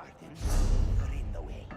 Martin. You're in the way.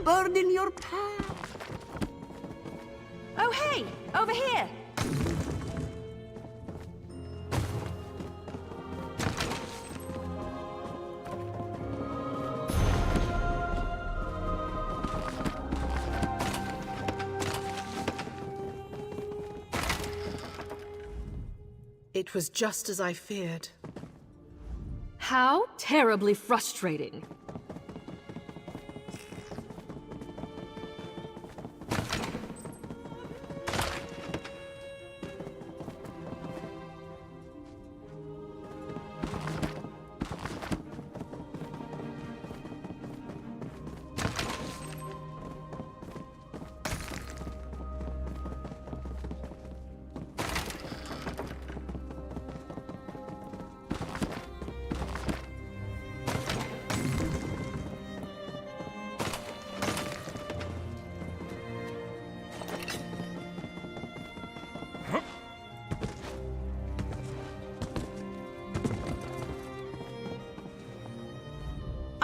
Unburden your path. Oh, hey! Over here! It was just as I feared. How terribly frustrating.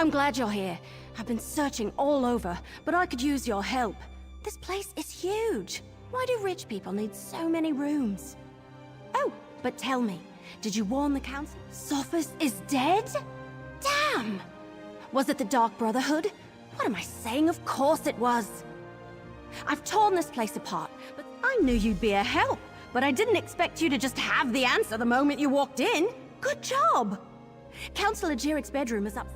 I'm glad you're here. I've been searching all over, but I could use your help. This place is huge. Why do rich people need so many rooms? Oh, but tell me, did you warn the council? Sophus is dead? Damn! Was it the Dark Brotherhood? What am I saying? Of course it was. I've torn this place apart, but I knew you'd be a help. But I didn't expect you to just have the answer the moment you walked in. Good job! Councillor Jiric's bedroom is up.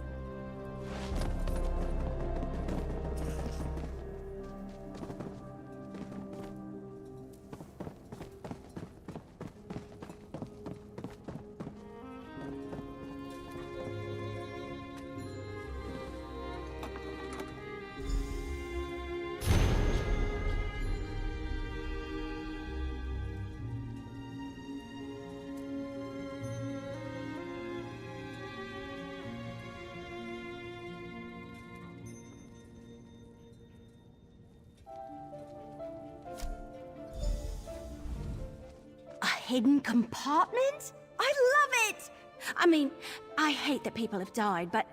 Hidden compartment? I love it! I mean, I hate that people have died, but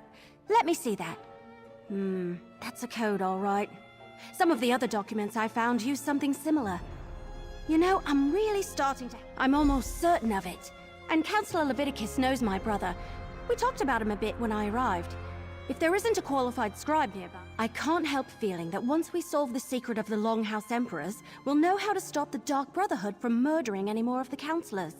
let me see that. That's a code, all right. Some of the other documents I found use something similar. You know, I'm really starting to... I'm almost certain of it. And Councillor Leviticus knows my brother. We talked about him a bit when I arrived. If there isn't a qualified scribe nearby, I can't help feeling that once we solve the secret of the Longhouse Emperors, we'll know how to stop the Dark Brotherhood from murdering any more of the councillors.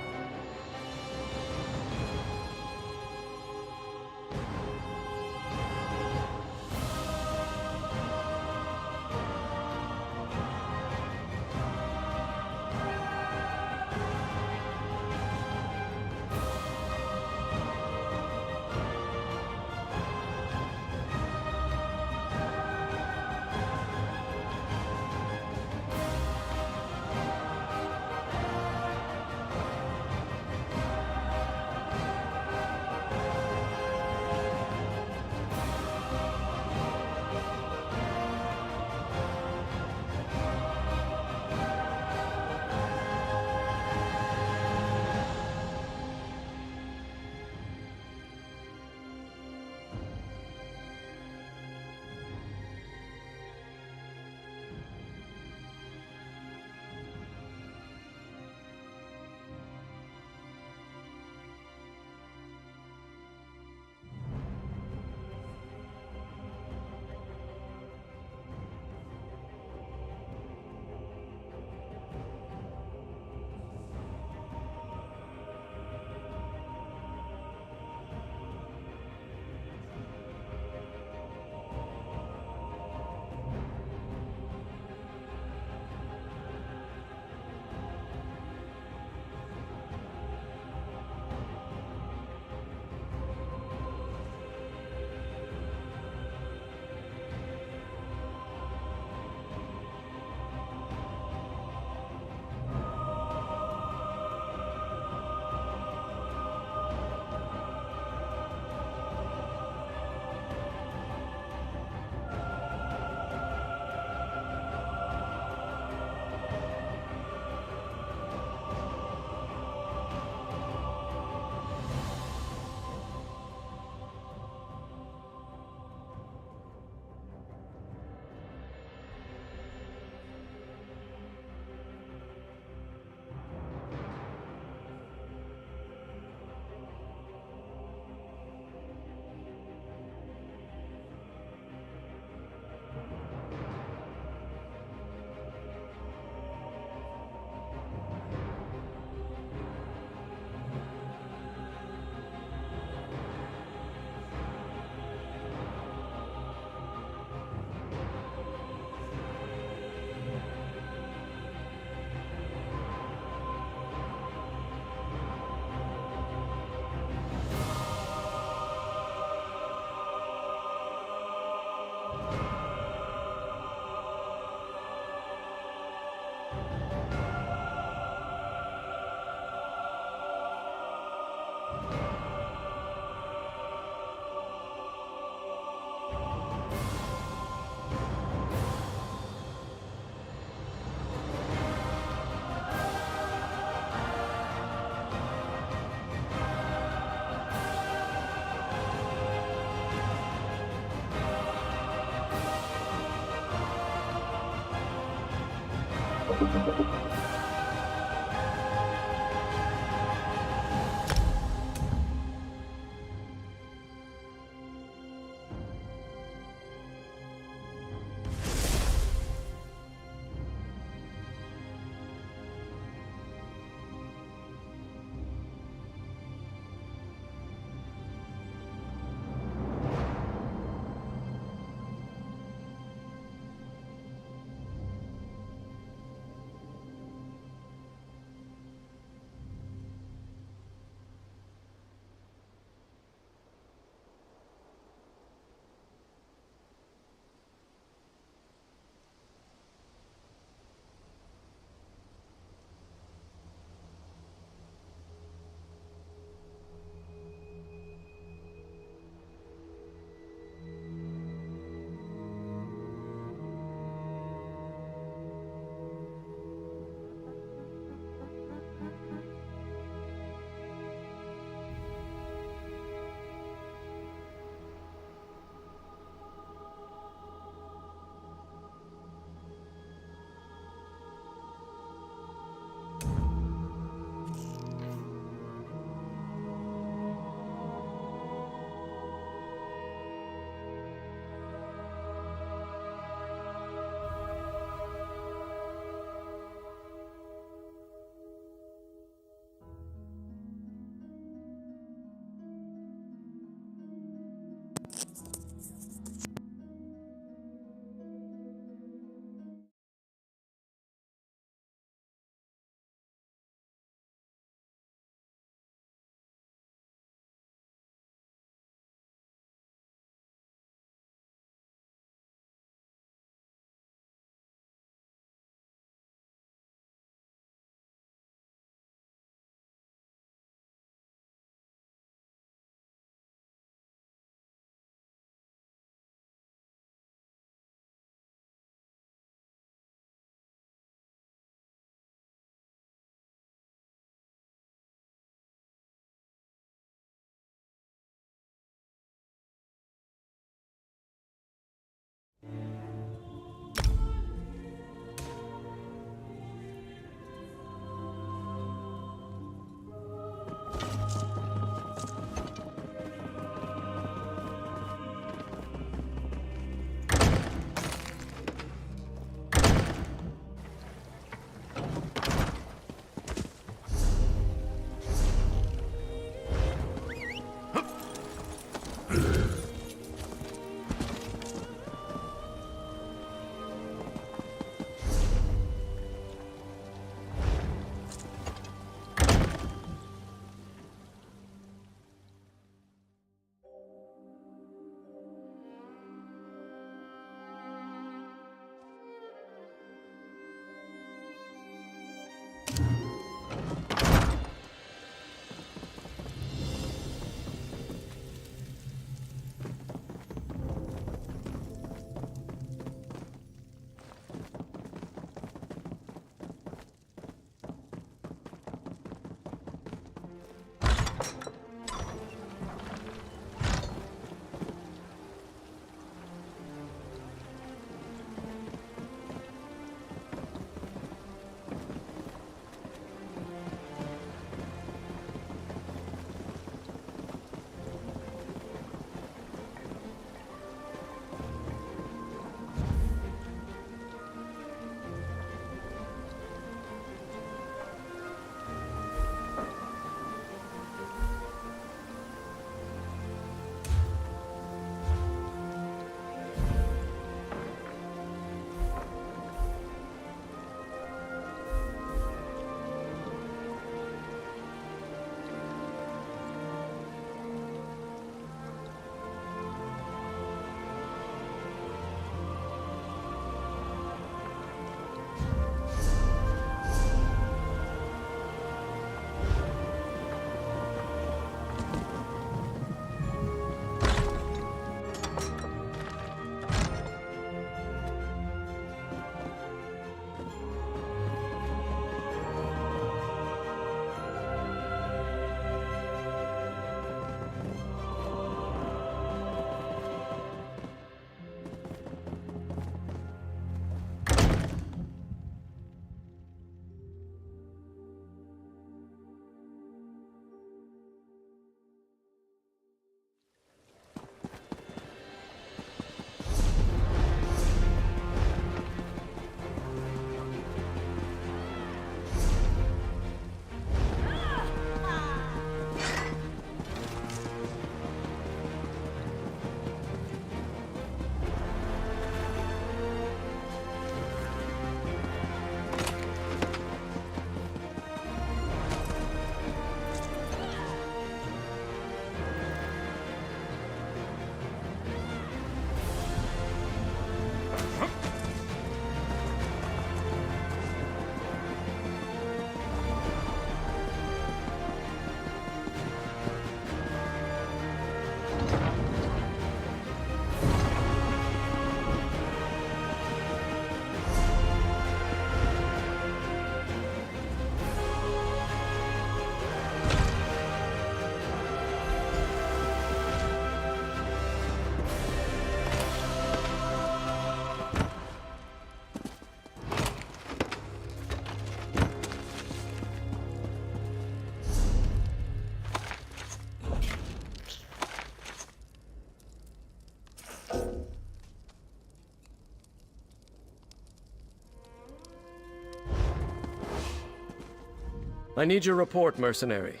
I need your report, mercenary.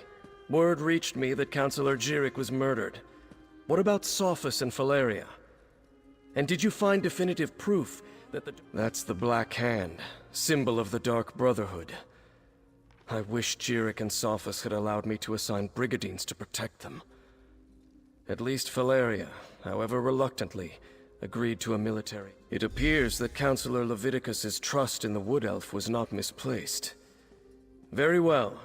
Word reached me that Councillor Jirik was murdered. What about Sophus and Valeria? And did you find definitive proof that That's the Black Hand, symbol of the Dark Brotherhood. I wish Jirik and Sophus had allowed me to assign brigadines to protect them. At least Valeria, however reluctantly, agreed to a military. It appears that Councillor Leviticus's trust in the Wood Elf was not misplaced. Very well.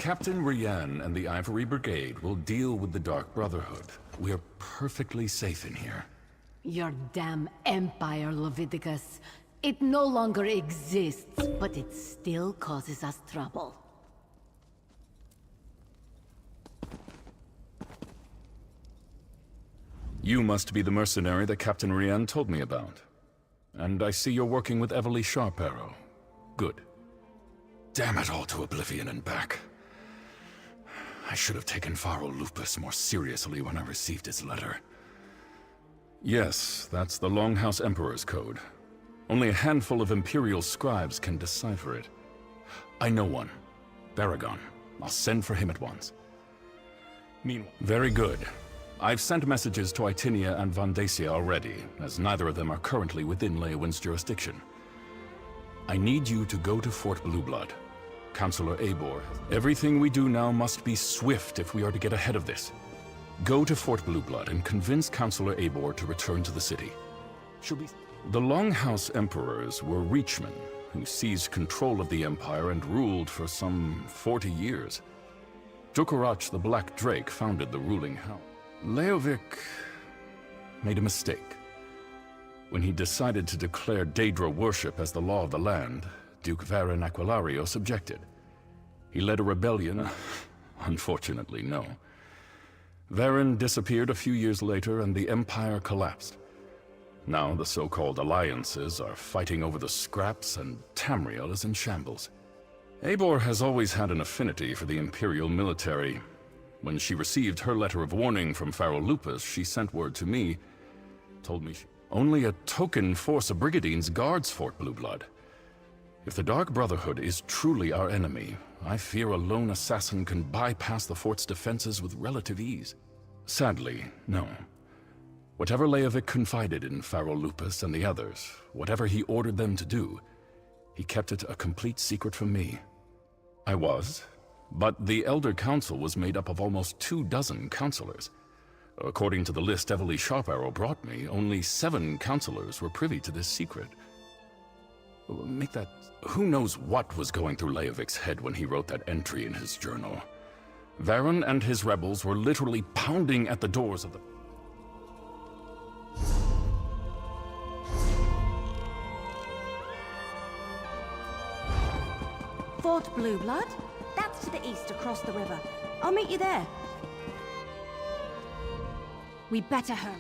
Captain Rian and the Ivory Brigade will deal with the Dark Brotherhood. We're perfectly safe in here. Your damn empire, Leviticus. It no longer exists, but it still causes us trouble. You must be the mercenary that Captain Rian told me about. And I see you're working with Everly Sharparrow. Good. Damn it all to oblivion and back. I should have taken Pharaoh Lupus more seriously when I received his letter. Yes, that's the Longhouse Emperor's code. Only a handful of Imperial scribes can decipher it. I know one. Baragon. I'll send for him at once. Meanwhile... Very good. I've sent messages to Itinia and Vandacia already, as neither of them are currently within Leowin's jurisdiction. I need you to go to Fort Blueblood. Counselor Eivor, everything we do now must be swift if we are to get ahead of this. Go to Fort Blueblood and convince Counselor Eivor to return to the city. The Longhouse Emperors were Reachmen, who seized control of the Empire and ruled for some 40 years. Dukarach the Black Drake founded the ruling house. Leovic made a mistake. When he decided to declare Daedra worship as the law of the land, Duke Varin Aquilarios objected. He led a rebellion. Unfortunately, no. Varin disappeared a few years later and the Empire collapsed. Now the so-called alliances are fighting over the scraps and Tamriel is in shambles. Eivor has always had an affinity for the Imperial military. When she received her letter of warning from Pharaoh Lupus, she sent word to me, told me only a token force of Brigadines guards Fort Blueblood. If the Dark Brotherhood is truly our enemy, I fear a lone assassin can bypass the fort's defenses with relative ease. Sadly, no. Whatever Leovic confided in Pharaoh Lupus and the others, whatever he ordered them to do, he kept it a complete secret from me. But the Elder Council was made up of almost 24 counselors. According to the list Evely Sharparrow brought me, only 7 counselors were privy to this secret. Who knows what was going through Leovic's head when he wrote that entry in his journal? Varin and his rebels were literally pounding at the doors of the... Fort Blueblood? That's to the east across the river. I'll meet you there. We better hurry.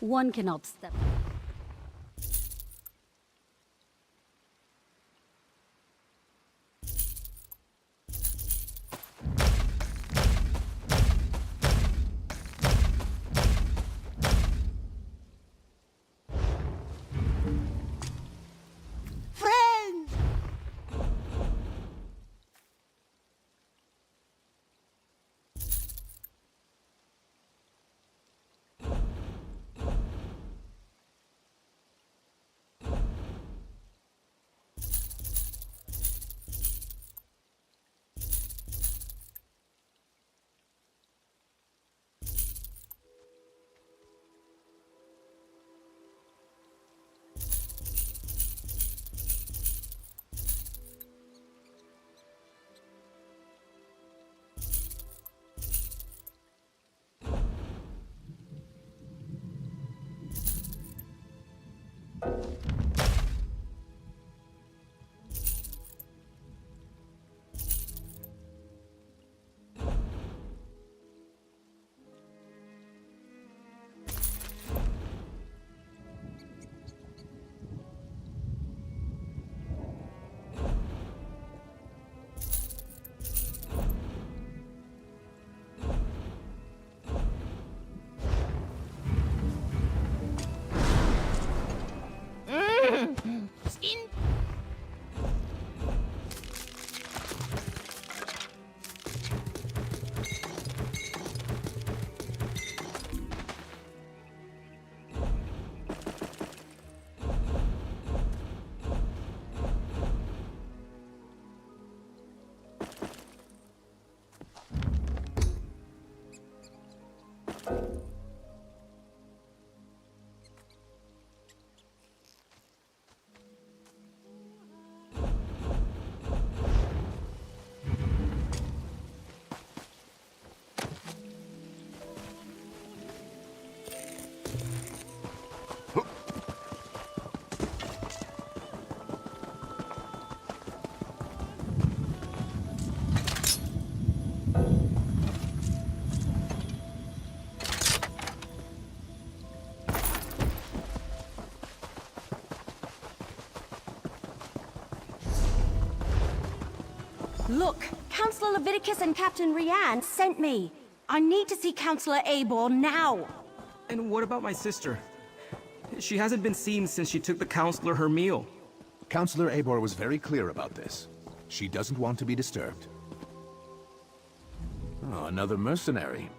One cannot step. Look, Counselor Leviticus and Captain Rianne sent me. I need to see Counselor Abor now. And what about my sister? She hasn't been seen since she took the Counselor her meal. Counselor Abor was very clear about this. She doesn't want to be disturbed. Oh, another mercenary.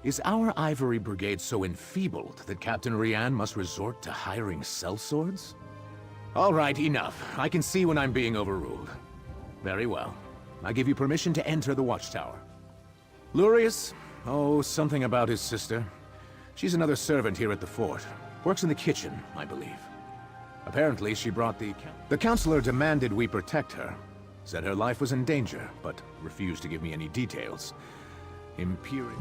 Is our Ivory Brigade so enfeebled that Captain Rianne must resort to hiring sellswords? All right, enough. I can see when I'm being overruled. Very well. I give you permission to enter the watchtower. Lurius? Oh, something about his sister. She's another servant here at the fort. Works in the kitchen, I believe. Apparently, she brought the counselor demanded we protect her. Said her life was in danger, but refused to give me any details. Imperial...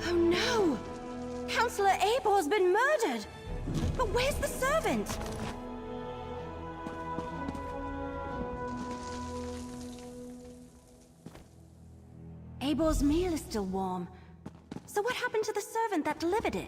Oh no! Counselor Abor's been murdered! But where's the servant? Abor's meal is still warm. So what happened to the servant that delivered it?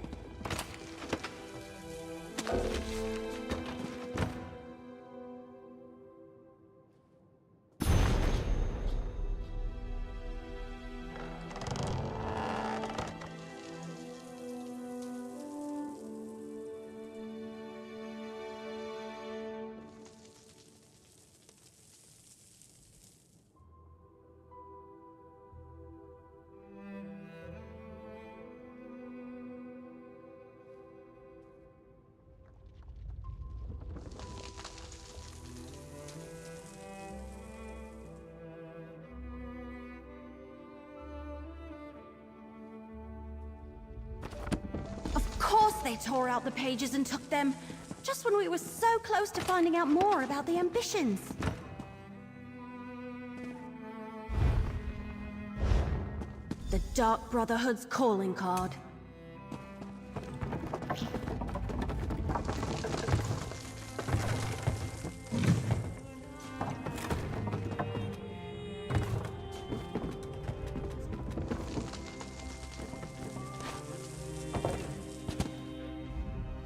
Of course they tore out the pages and took them, just when we were so close to finding out more about the ambitions. The Dark Brotherhood's calling card.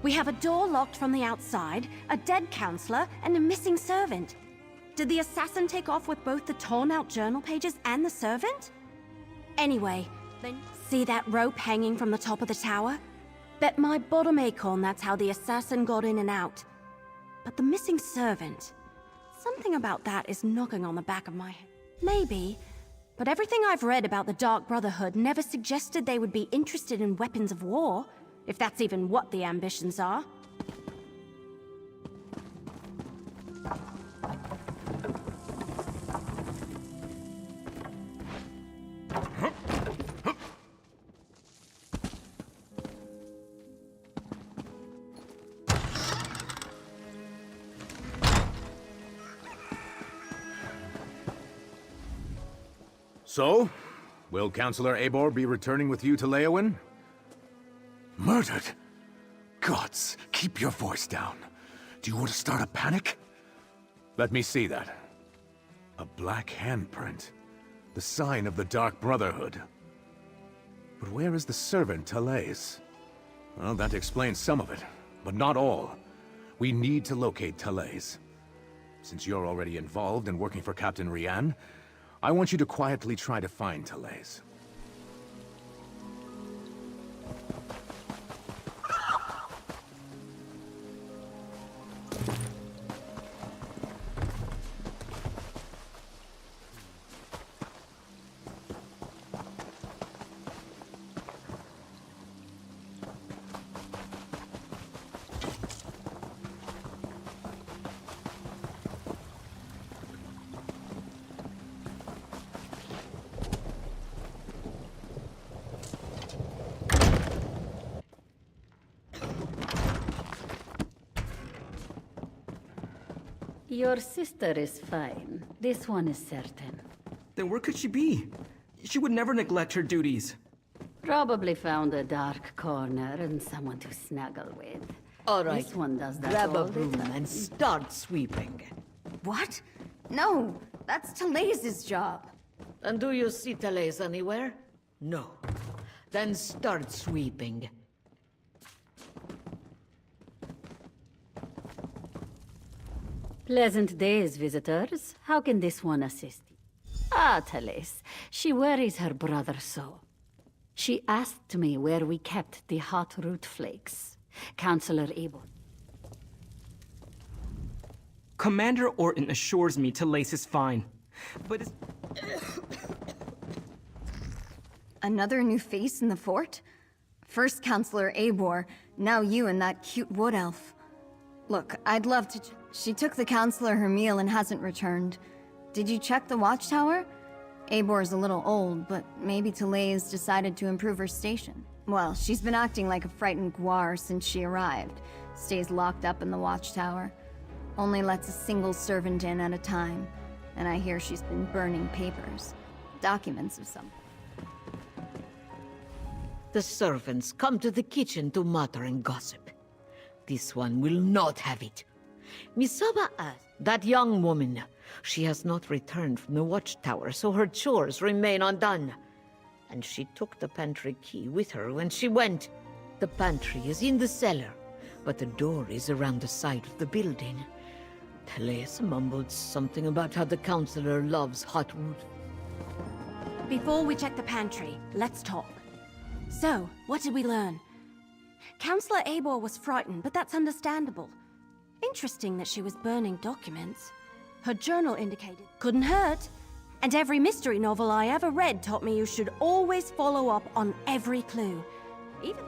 We have a door locked from the outside, a dead counselor, and a missing servant. Did the assassin take off with both the torn-out journal pages and the servant? Anyway, then see that rope hanging from the top of the tower? Bet my bottom acorn that's how the assassin got in and out. But the missing servant... something about that is knocking on the back of my head. Maybe, but everything I've read about the Dark Brotherhood never suggested they would be interested in weapons of war. If that's even what the ambitions are. So, will Counselor Abor be returning with you to Leowin? Murdered? Gods, keep your voice down. Do you want to start a panic? Let me see that. A black handprint. The sign of the Dark Brotherhood. But where is the servant, Talais? Well, that explains some of it, but not all. We need to locate Talais. Since you're already involved and working for Captain Rianne, I want you to quietly try to find Talais. Your sister is fine. This one is certain. Then where could she be? She would never neglect her duties. Probably found a dark corner and someone to snuggle with. All right, This one does that grab all a the broom time. and start sweeping. What? No, that's Talais's job. And do you see Talais anywhere? No. Then start sweeping. Pleasant days, visitors. How can this one assist you? Ah, Thales. She worries her brother so. She asked me where we kept the hot root flakes. Counselor Abel. Commander Orton assures me Talais is fine. But is... Another new face in the fort? First Counselor Abor, now you and that cute wood elf. Look, I'd love to... She took the Counselor her meal and hasn't returned. Did you check the watchtower? Abor's a little old, but maybe Talais decided to improve her station. Well, she's been acting like a frightened guar since she arrived. Stays locked up in the watchtower. Only lets a single servant in at a time. And I hear she's been burning papers. Documents of some. The servants come to the kitchen to mutter and gossip. This one will not have it. Misaba asked that young woman. She has not returned from the watchtower, so her chores remain undone. And she took the pantry key with her when she went. The pantry is in the cellar, but the door is around the side of the building. Talais mumbled something about how the counselor loves hot root. Before we check the pantry, let's talk. So, what did we learn? Counselor Abor was frightened, but that's understandable. Interesting that she was burning documents. Her journal indicated couldn't hurt. And every mystery novel I ever read taught me you should always follow up on every clue. Even...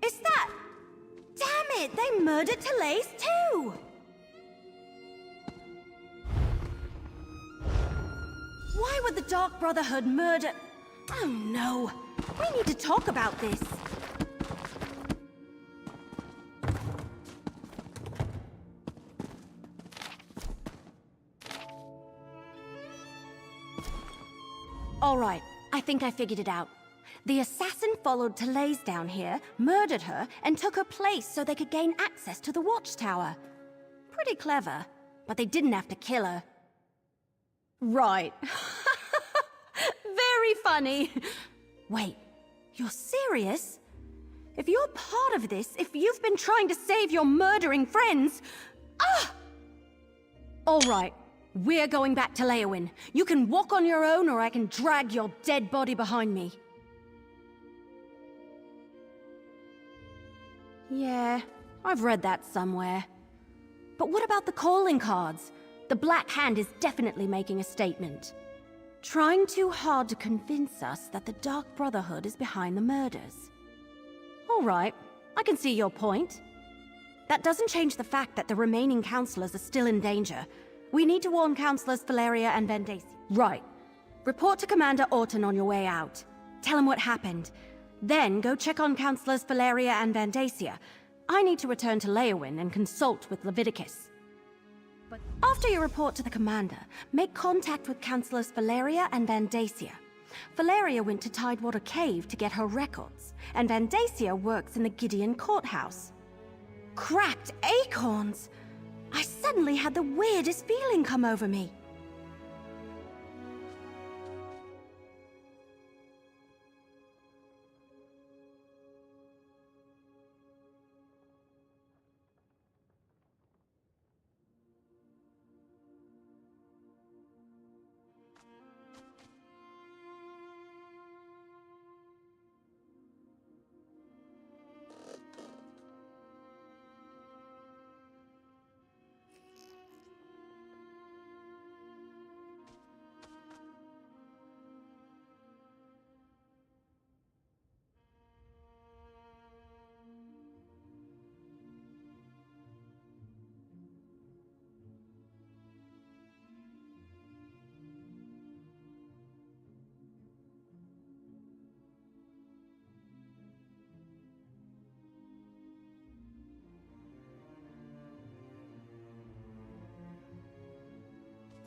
Is that... Damn it! They murdered Talais too! Why would the Dark Brotherhood murder... Oh no! We need to talk about this. Alright, I think I figured it out. The assassin followed Talais down here, murdered her, and took her place so they could gain access to the watchtower. Pretty clever, but they didn't have to kill her. Right. Very funny. Wait, you're serious? If you're part of this, if you've been trying to save your murdering friends... Ah! Alright, we're going back to Leowyn. You can walk on your own or I can drag your dead body behind me. Yeah, I've read that somewhere. But what about the calling cards? The Black Hand is definitely making a statement. Trying too hard to convince us that the Dark Brotherhood is behind the murders. All right, I can see your point. That doesn't change the fact that the remaining counselors are still in danger. We need to warn Counselors Valeria and Vendacia. Right. Report to Commander Orton on your way out. Tell him what happened. Then go check on Counselors Valeria and Vendacia. I need to return to Leowyn and consult with Leviticus. But after you report to the commander, make contact with Counselors Valeria and Vendacia. Valeria went to Tidewater Cave to get her records, and Vendacia works in the Gideon Courthouse. Cracked acorns! I suddenly had the weirdest feeling come over me.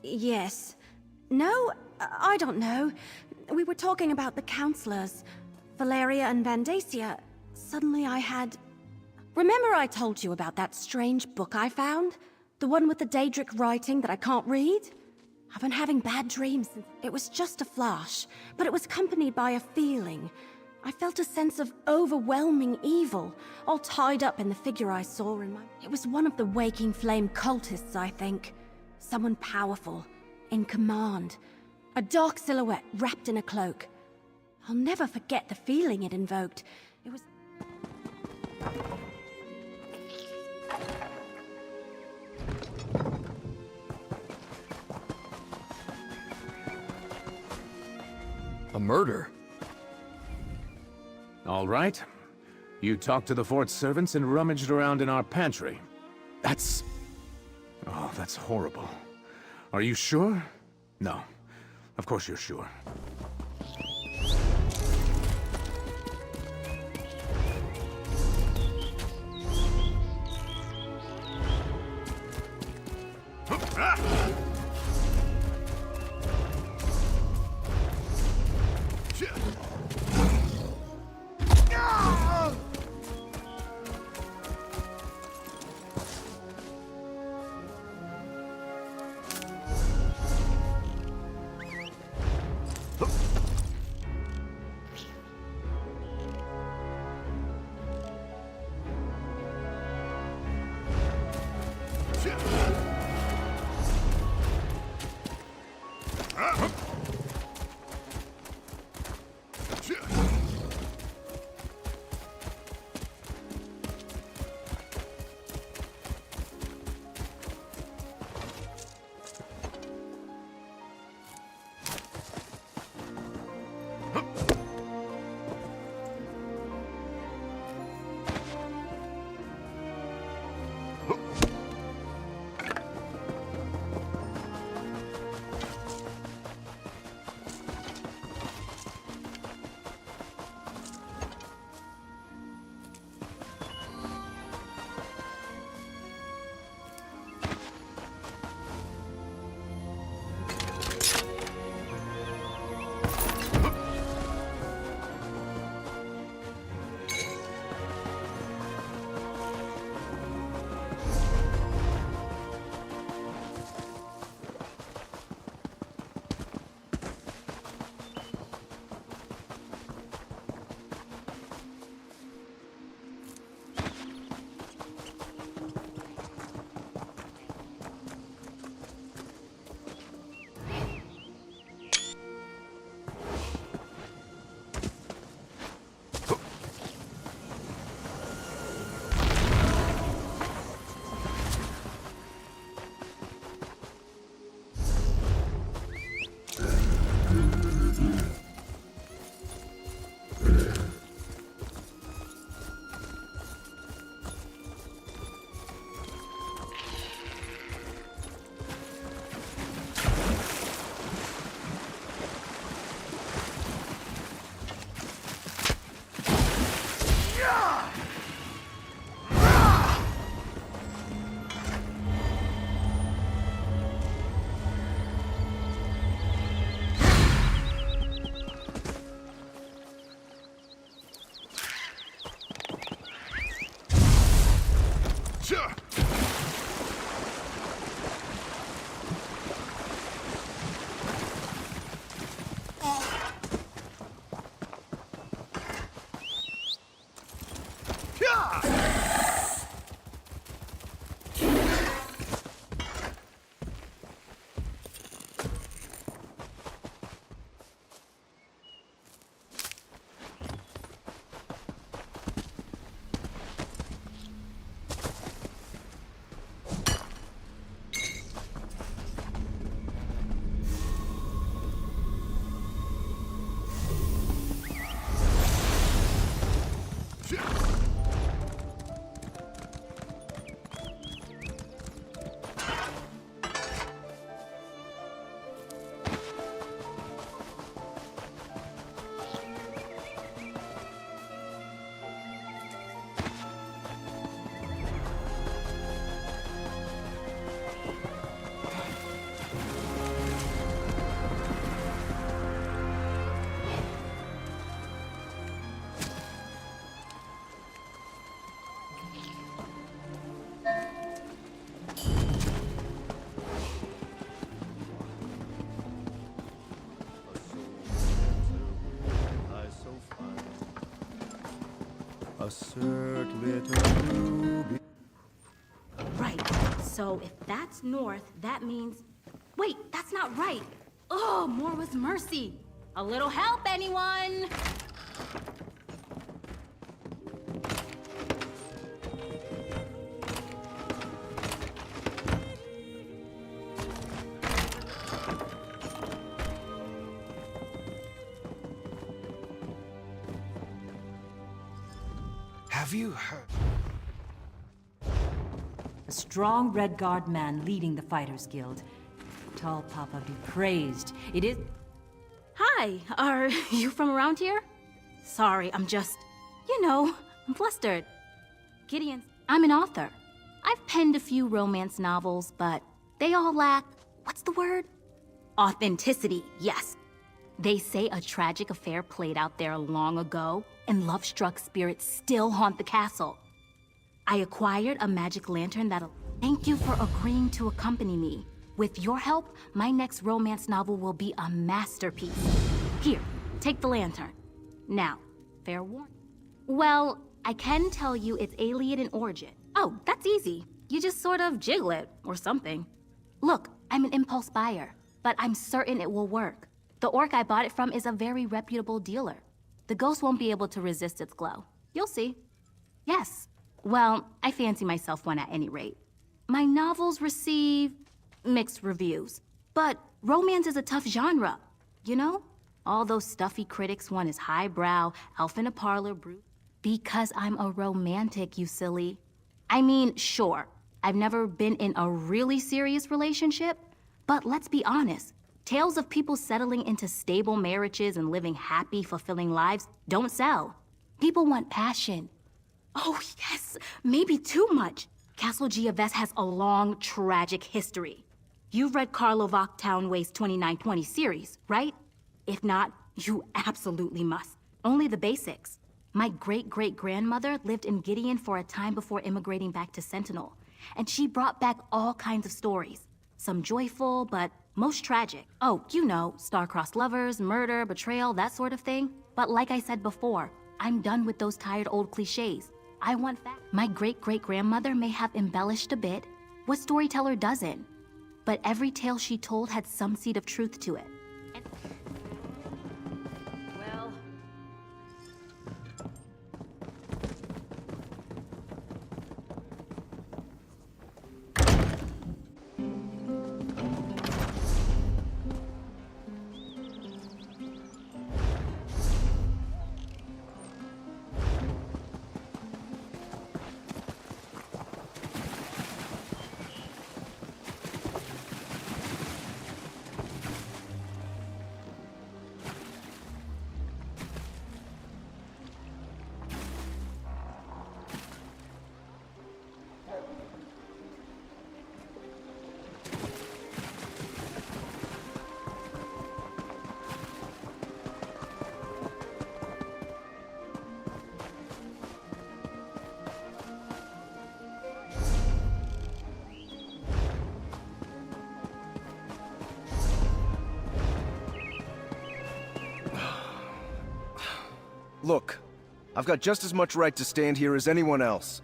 Yes. No, I don't know. We were talking about the counselors, Valeria and Vandacia. Suddenly I had... Remember I told you about that strange book I found? The one with the Daedric writing that I can't read? I've been having bad dreams. It was just a flash, but it was accompanied by a feeling. I felt a sense of overwhelming evil, all tied up in the figure I saw in my... It was one of the Waking Flame cultists, I think. Someone powerful, in command. A dark silhouette wrapped in a cloak. I'll never forget the feeling it invoked. It was... A murder? All right. You talked to the fort's servants and rummaged around in our pantry. That's... Oh, that's horrible. Are you sure? No. Of course you're sure. insert little ruby. Right. So if that's north, that means... Wait, that's not right. Oh, more was mercy. A little help, anyone? Have you heard? A strong Red Guard man leading the Fighters Guild. Tall Papa be praised. It is... Hi, are you from around here? Sorry, I'm just... You know, I'm flustered. Gideon, I'm an author. I've penned a few romance novels, but they all lack... What's the word? Authenticity, yes. They say a tragic affair played out there long ago, and love-struck spirits still haunt the castle. I acquired a magic lantern that'll... Thank you for agreeing to accompany me. With your help, my next romance novel will be a masterpiece. Here, take the lantern. Now, fair warning. Well, I can tell you it's alien in origin. Oh, that's easy. You just sort of jiggle it, or something. Look, I'm an impulse buyer, but I'm certain it will work. The orc I bought it from is a very reputable dealer. The ghost won't be able to resist its glow. You'll see. Yes. Well, I fancy myself one at any rate. My novels receive mixed reviews. But romance is a tough genre, you know? All those stuffy critics want is highbrow, elf in a parlor brute. Because I'm a romantic, you silly. I mean, sure, I've never been in a really serious relationship, but let's be honest. Tales of people settling into stable marriages and living happy, fulfilling lives don't sell. People want passion. Oh, yes, maybe too much. Castle Giavess has a long, tragic history. You've read Carlo Vochtownway's 2920 series, right? If not, you absolutely must. Only the basics. My great-great-grandmother lived in Gideon for a time before immigrating back to Sentinel, and she brought back all kinds of stories. Some joyful, but most tragic. Oh, you know, star-crossed lovers, murder, betrayal, that sort of thing. But like I said before, I'm done with those tired old cliches. I want facts. My great-great-grandmother may have embellished a bit. What storyteller doesn't? But every tale she told had some seed of truth to it. Well... Look, I've got just as much right to stand here as anyone else.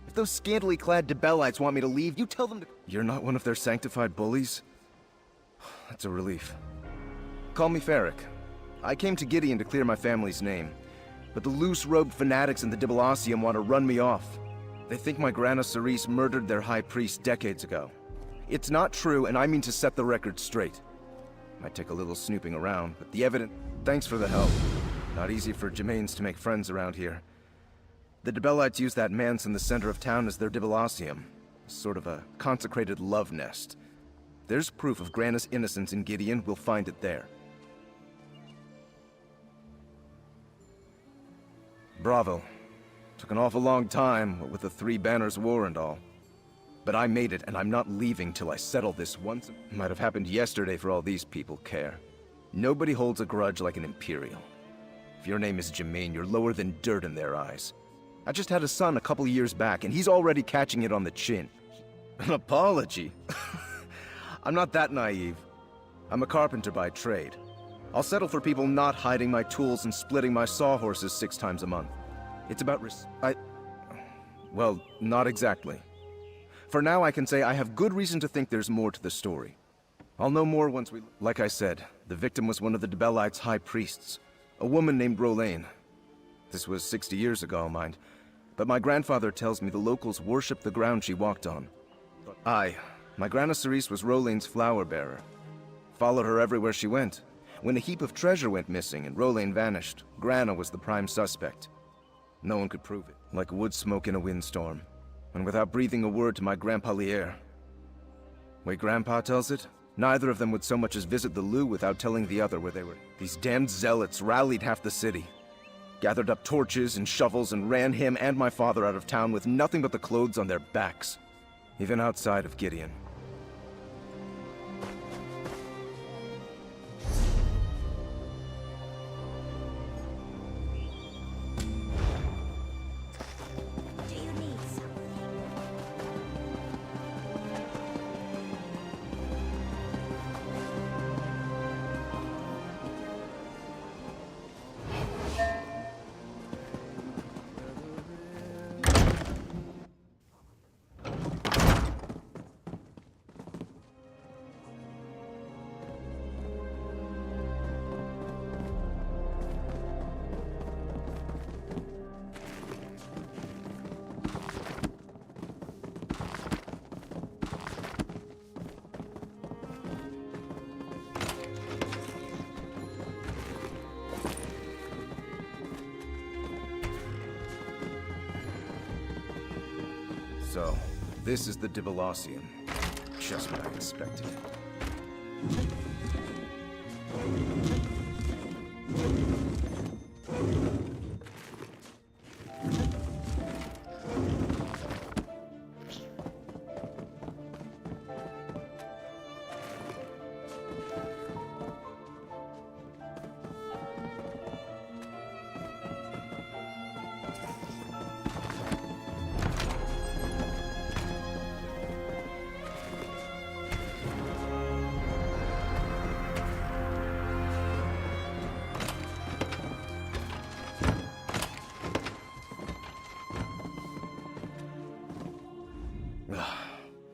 If those scantily clad Debellites want me to leave, you tell them to— You're not one of their sanctified bullies? That's a relief. Call me Ferric. I came to Gideon to clear my family's name, but the loose-robed fanatics in the Dibalacium want to run me off. They think my Grana Cerise murdered their high priest decades ago. It's not true, and I mean to set the record straight. Might take a little snooping around, but the evidence— Thanks for the help. Not easy for Germains to make friends around here. The Debellites use that manse in the center of town as their Dibalacium. Sort of a consecrated love nest. There's proof of Grana's innocence in Gideon, we'll find it there. Bravo. Took an awful long time, what with the Three Banners War and all. But I made it, and I'm not leaving till I settle this once. Might have happened yesterday for all these people care. Nobody holds a grudge like an Imperial. If your name is Germain, you're lower than dirt in their eyes. I just had a son a couple years back, and he's already catching it on the chin. An apology? I'm not that naive. I'm a carpenter by trade. I'll settle for people not hiding my tools and splitting my sawhorses 6 times a month. It's about Well, not exactly. For now, I can say I have good reason to think there's more to the story. I'll know more once we... Like I said, the victim was one of the Debellites' high priests, a woman named Rolaine. This was 60 years ago, mind, but my grandfather tells me the locals worshipped the ground she walked on. My Grana Cerise was Rolaine's flower bearer. Followed her everywhere she went. When a heap of treasure went missing and Rolaine vanished, Grana was the prime suspect. No one could prove it, like wood smoke in a windstorm, and without breathing a word to my Grandpa Lier. Way Grandpa tells it, neither of them would so much as visit the Lou without telling the other where they were. These damned zealots rallied half the city, gathered up torches and shovels and ran him and my father out of town with nothing but the clothes on their backs, even outside of Gideon. Do you need something? So, this is the Dibelosian. Just what I expected.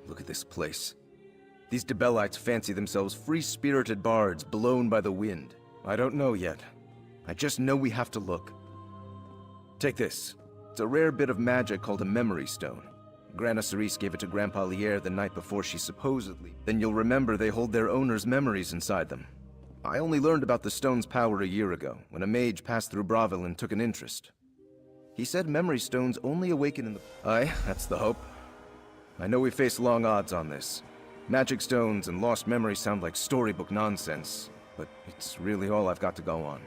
Look at this place. These Debellites fancy themselves free-spirited bards blown by the wind. I don't know yet. I just know we have to look. Take this. It's a rare bit of magic called a memory stone. Grana Cerise gave it to Grandpa Lier the night before she supposedly... Then you'll remember they hold their owner's memories inside them. I only learned about the stone's power a year ago, when a mage passed through Bravil and took an interest. He said memory stones only awaken in the... Aye, that's the hope. I know we face long odds on this. Magic stones and lost memories sound like storybook nonsense, but it's really all I've got to go on.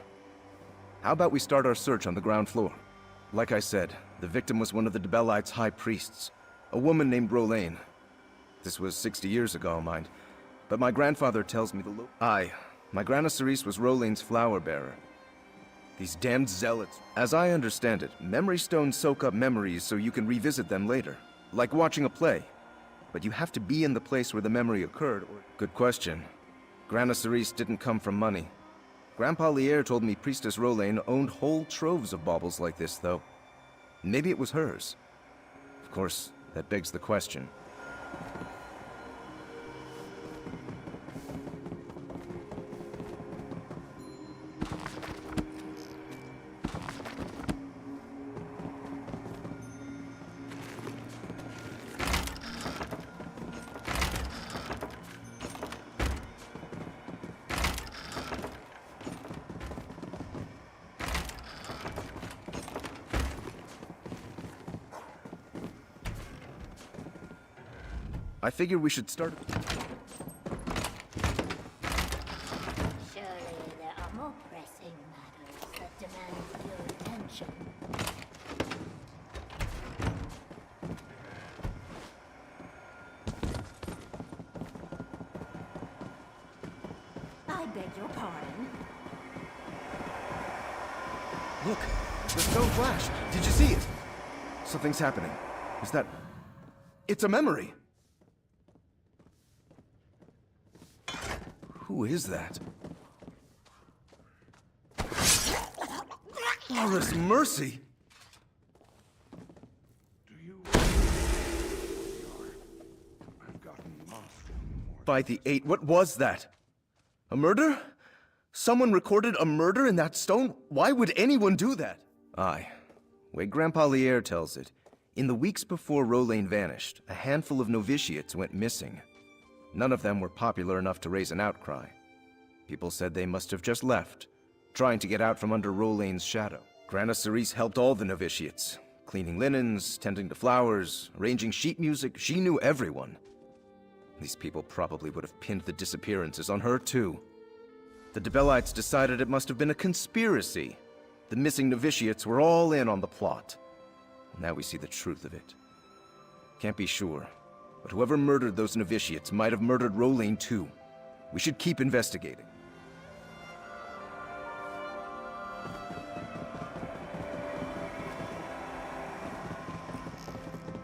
How about we start our search on the ground floor? Like I said, the victim was one of the Debellites' high priests, a woman named Rolaine. This was 60 years ago, mind, but my grandfather tells me my Grana Cerise was Rolaine's flower bearer. These damned zealots. As I understand it, memory stones soak up memories so you can revisit them later. Like watching a play. But you have to be in the place where the memory occurred, or... Good question. Grana Cerise didn't come from money. Grandpa Lier told me Priestess Rolaine owned whole troves of baubles like this, though. Maybe it was hers. Of course, that begs the question. I figure we should start... Surely there are more pressing matters that demand your attention. I beg your pardon. Look! The stone flashed! Did you see it? Something's happening. Is that... It's a memory! Who is that? Laura's mercy! by the 8, what was that? A murder? Someone recorded a murder in that stone? Why would anyone do that? Aye. Way Grandpa Lier tells it, in the weeks before Rolain vanished, a handful of novitiates went missing. None of them were popular enough to raise an outcry. People said they must have just left, trying to get out from under Rolain's shadow. Grana Cerise helped all the novitiates, cleaning linens, tending to flowers, arranging sheet music. She knew everyone. These people probably would have pinned the disappearances on her too. The Debellites decided it must have been a conspiracy. The missing novitiates were all in on the plot. Now we see the truth of it. Can't be sure, but whoever murdered those novitiates might have murdered Rolain too. We should keep investigating.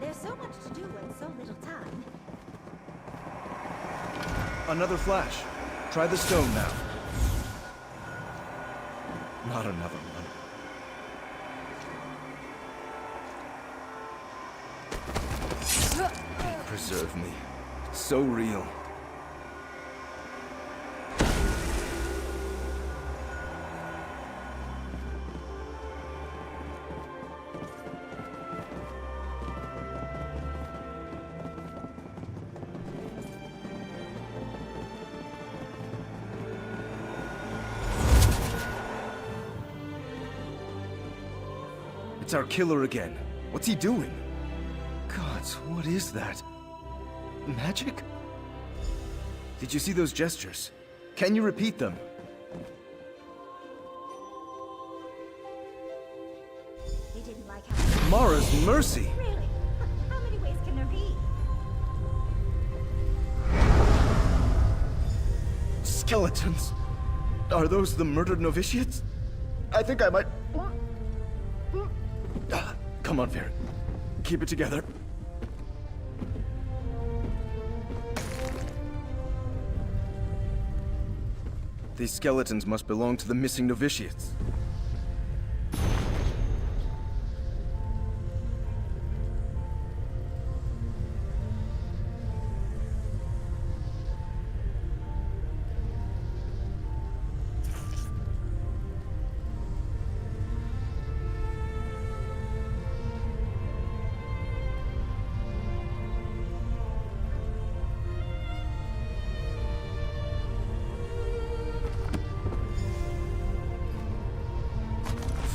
There's so much to do in so little time. Another flash. Try the stone now. Not another one. Preserve me. So real. It's our killer again. What's he doing? Gods, what is that? Magic? Did you see those gestures? Can you repeat them? They didn't like how... Mara's mercy! Really? How many ways can there be? Skeletons! Are those the murdered novitiates? I think I might... Come on, Varric. Keep it together. These skeletons must belong to the missing novitiates.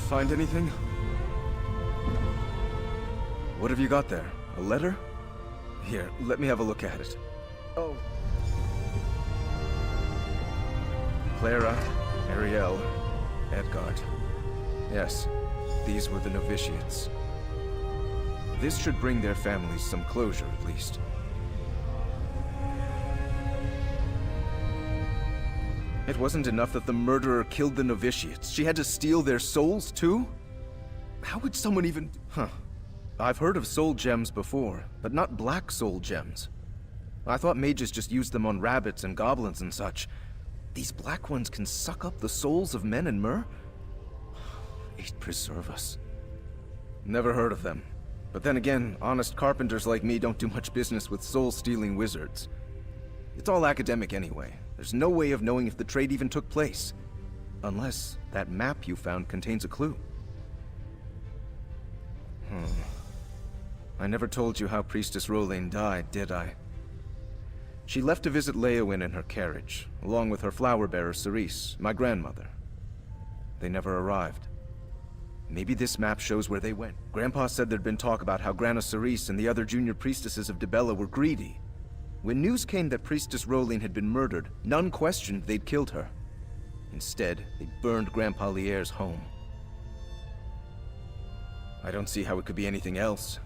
Find anything? What have you got there? A letter? Here, let me have a look at it. Oh. Clara, Ariel, Edgard. Yes, these were the novitiates. This should bring their families some closure, at least. It wasn't enough that the murderer killed the novitiates. She had to steal their souls, too? How would someone even... Huh. I've heard of soul gems before, but not black soul gems. I thought mages just used them on rabbits and goblins and such. These black ones can suck up the souls of men and mer? It preserve us. Never heard of them. But then again, honest carpenters like me don't do much business with soul-stealing wizards. It's all academic anyway. There's no way of knowing if the trade even took place. Unless that map you found contains a clue. I never told you how Priestess Rolain died, did I? She left to visit Leowyn in her carriage, along with her flower-bearer Cerise, my grandmother. They never arrived. Maybe this map shows where they went. Grandpa said there'd been talk about how Grana Cerise and the other junior priestesses of Dibella were greedy. When news came that Priestess Rolain had been murdered, none questioned they'd killed her. Instead, they burned Grandpa Lier's home. I don't see how it could be anything else.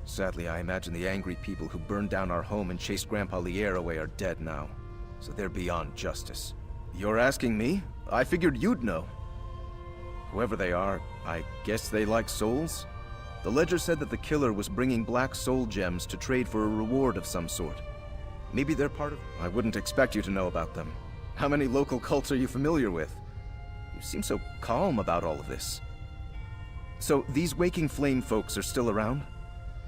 Sadly, I imagine the angry people who burned down our home and chased Grandpa Lier away are dead now. So they're beyond justice. You're asking me? I figured you'd know. Whoever they are, I guess they like souls? The ledger said that the killer was bringing black soul gems to trade for a reward of some sort. Maybe they're part of... I wouldn't expect you to know about them. How many local cults are you familiar with? You seem so calm about all of this. So, these Waking Flame folks are still around?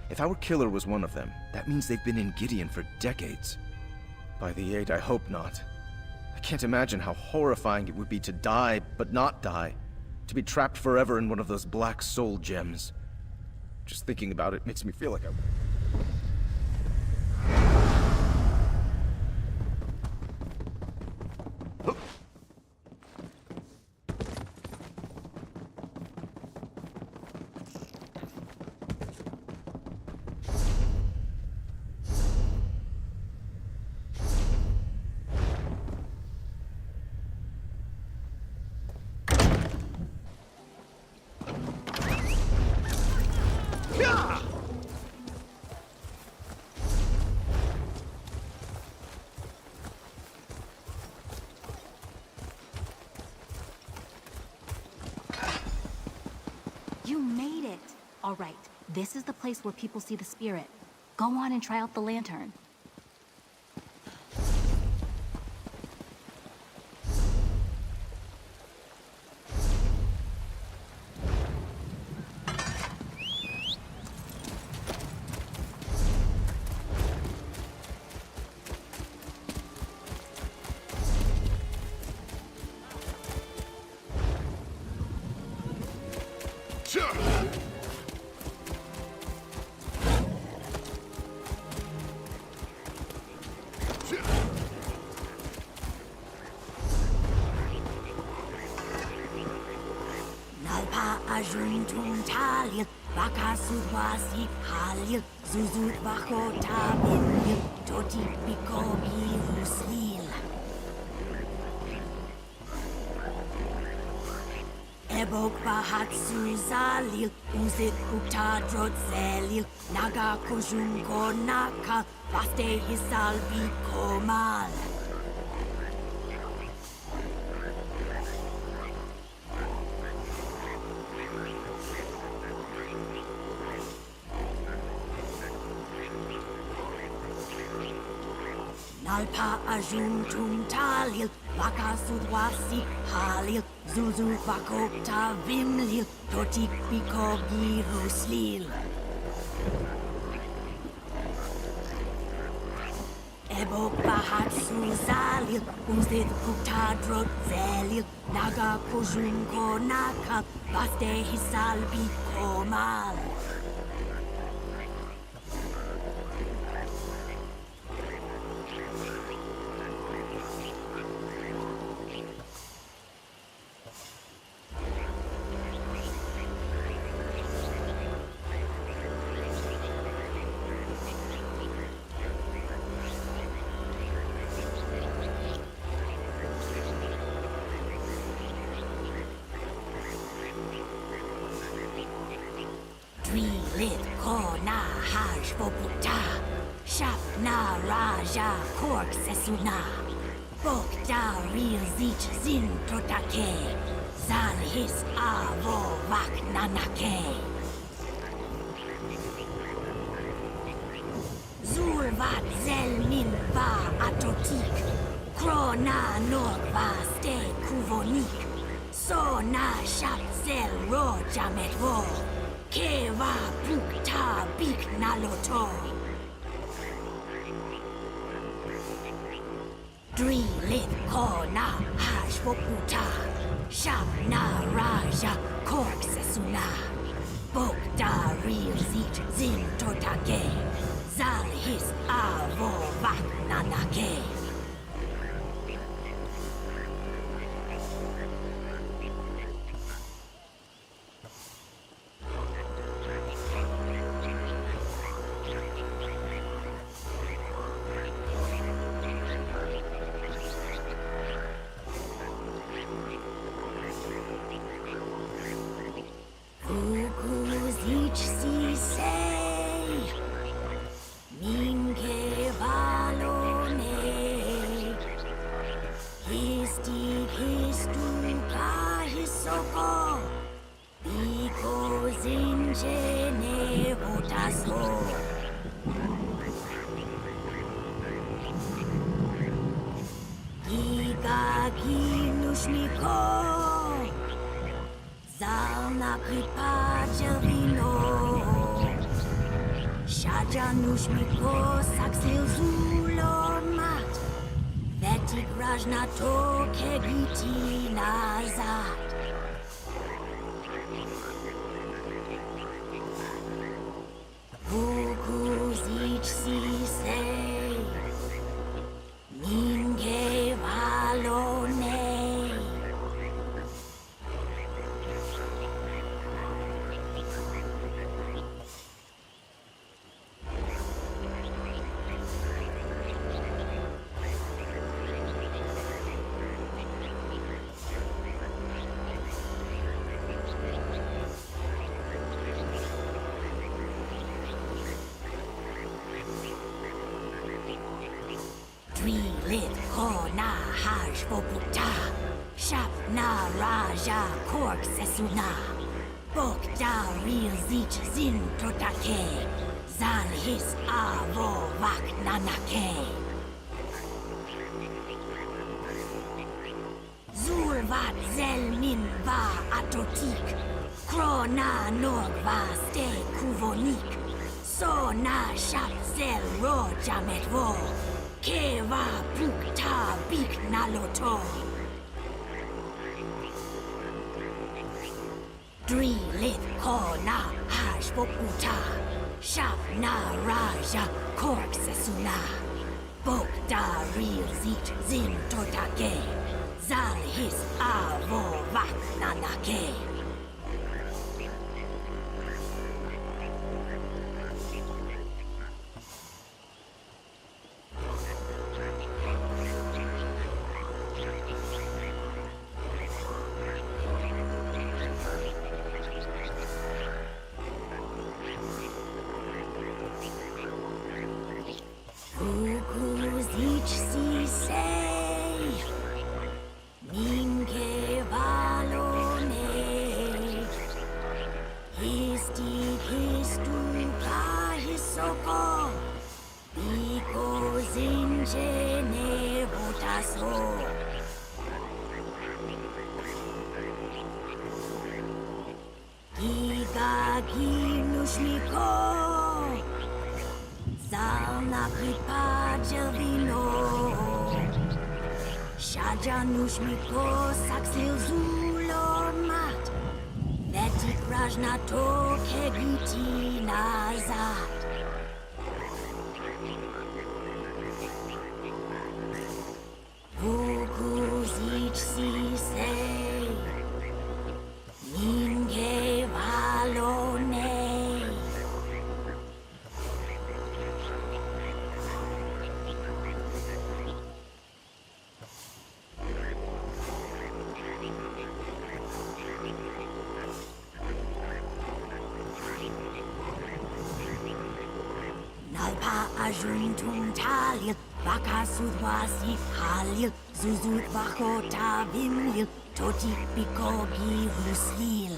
If our killer was one of them, that means they've been in Gideon for decades. By the 8, I hope not. I can't imagine how horrifying it would be to die, but not die. To be trapped forever in one of those black soul gems. Just thinking about it makes me feel like I... You made it! All right, this is the place where people see the spirit. Go on and try out the lantern. Nalpa ajuntum talil, bakasud wasi halil, zuzut bako tabinil, toti biko biruslil. Ebok bahatsu zalil, uzit uktadrot zelil, naga kujum konaka, vaste hisal biko mal. Nalpa ajuntum talil, bakasud wasi halil, zuzu bako tavimlil, totik biko giruslil. Ebok bahatsu zalil, uzit kuktadrot zelil, naga kujum konaka, vaste hisal biko mal. Drilit kona haj voputa, shap na raja kork sesuna, bokta real zich zin totake, zal his avo vak nanake. Zulvat zel min va atotik, krona nog va ste kuvonik, so na shap zel roja metvo. Keva bukta bik naloto. Drilit kona haj voputa, shap na raja kork sesuna, bokta real zit zin totake, zal his avo vak nanake. Janusz Miko, Saxil Zulon Mat. Vetigrajna to kegiti nazad. Vukuzich si sei. Ninge valone. Drilit kona haj voputa. Shap na raja kork sesuna. Bok da real zich zin totake. Zal his avo vak nanake. Zulvat zel min va atotik. Krona nog va ste kuvonik. So na shap zel ro jamet vo. Keva pukta bik naloto. Drilit kona haj voputa. Shap na raja kork sesuna. Bok da real zit zin totake. Zal his avo vak nanake. Vukuzich si sei. Ninge valone. Histi histu ka hisoko. Biko zinje ne botaso. Giga ginushmiko. Zalna pripajelvino. Shajanushmiko saksil zulormat. Vetigrajna to kegiti nazad. Vukuzich si sei. Ninge valone. Nalpa ajuntum talil. Vaka sudwasi halil. Zuzut vakota vimlil. Toti bikogi huslil.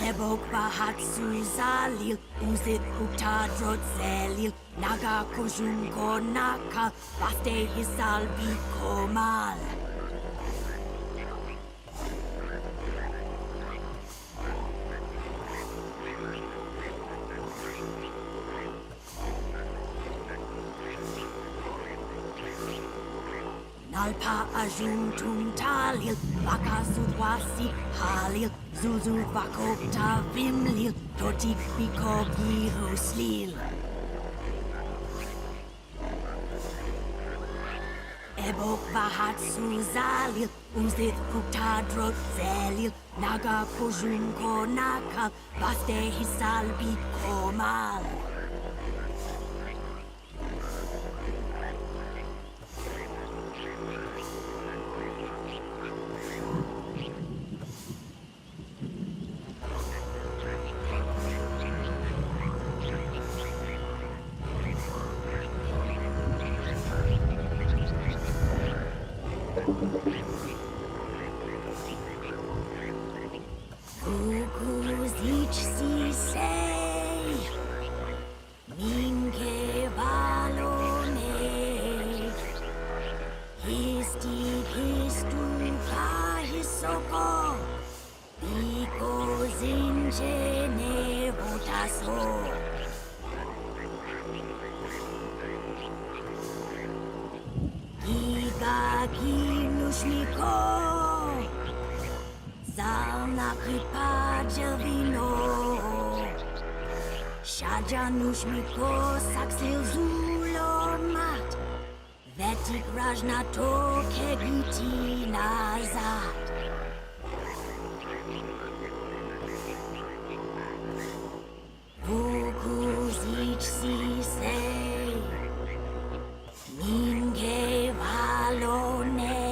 Ebok bahatsu zalil. Uzit ukta drotzelil. Naga kojum konaka. Vaste hisal bikomal. Nalpa ajuntum talil. Vaka sudwasi halil. Zuzut vakota vimlil. Toti bikogi huslil. Ebok bahatsu zalil. Uzit ukta drotzelil. Naga kojum konaka. Vaste hisal bikomal. Vukuzich si sei. Ninge valone. Histi histu ka hisoko. Biko zinje ne botaso. Shagi Nushmiko Zalna Kripa Jelvino Shaja Nushmiko Saksil Zulormat Vetik Rajnato Kegiti Nazat Vukuzich si say Ninge Valone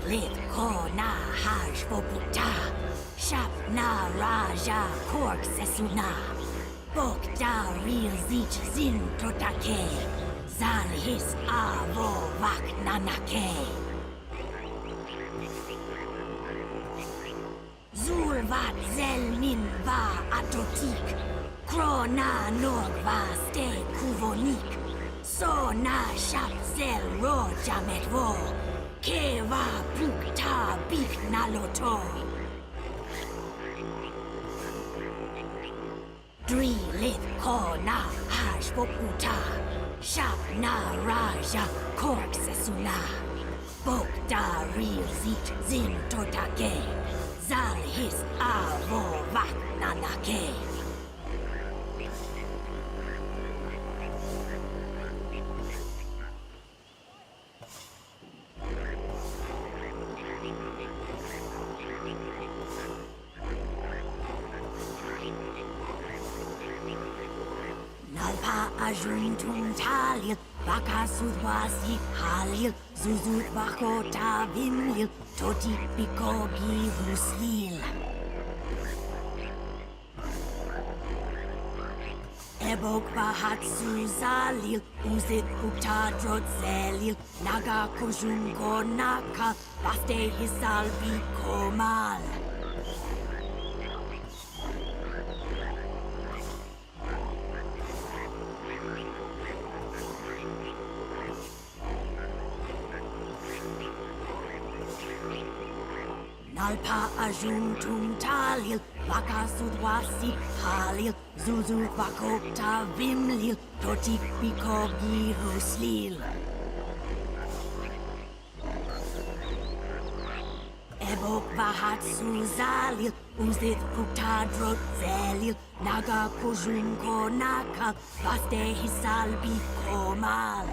Lit Kona Haj Poputa Shap Na Raja Kork Sesuna Bokda Real Zich Zin Totake Zal His Avo Vak Nanake Zulvat Zelmin Va Atotik Krona Norgva Ste Kuvonik Sona Shap Zel Ro Jametvo Keva Pukta Bik Naloto Dri Lit Kona Haj Poputa Shap Na Raja Kork Sesuna Bokda Real Zit Zin Totake Zal His Avo Vak Nanake Nalpa Ajuntum Talil Baka Sudwasi Halil Zuzut Bakota Vimlil Toti Bikogi Huslil Ebok Bahatsu Zalil Uzit Ukta Drot Zelil Naga Kujunko Naka Baste Hisal Bikomal Nalpa Ajuntum Talil Baka Sudwasi Halil Zuzu Bakokta Vimlil Totik Bikogi Huslil Ebok Bahatsu Zalil Uzit Ukta Drot Zelil Naga Kujunko Naka Baste Hisal Bikomal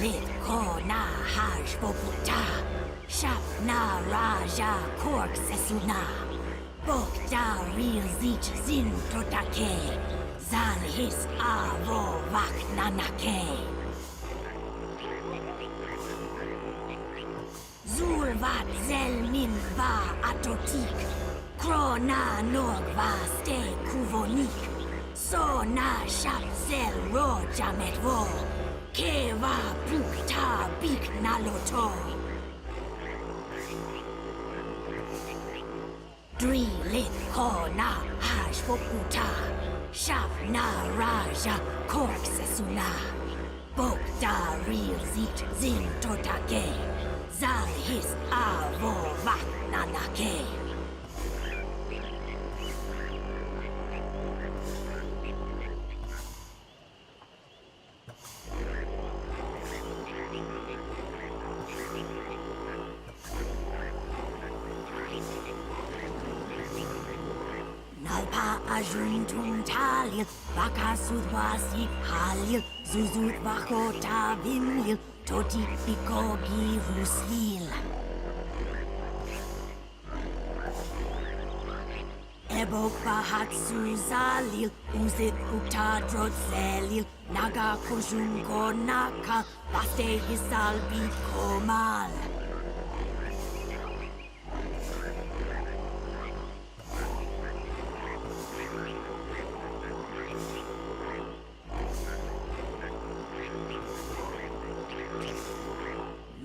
Lit Kona Haj Poputa Shap Na Raja Kork Sesuna Bokda Real Zich Zin Totake Zal His Avo Vak Nanake Zulvat Zelmin Va Atotik Krona Norgva Ste Kuvonik Sona Shap Zel Ro Jametvo Keva Pukta Bik Naloto Dri Lit Kona Haj Poputa Shap Na Raja Kork Sesuna Bokda Real Zit Zin Totake Zal His Avo Vak Nanake Nalpa Ajuntum Talil Baka Sudwasi Halil Zuzut Bakota Vimlil Toti Bikogi Huslil Ebok Bahatsu Zalil, Uzit Ukta Drot Zelil, Naga Kujun Konaka, Baste Hisal Bikomal.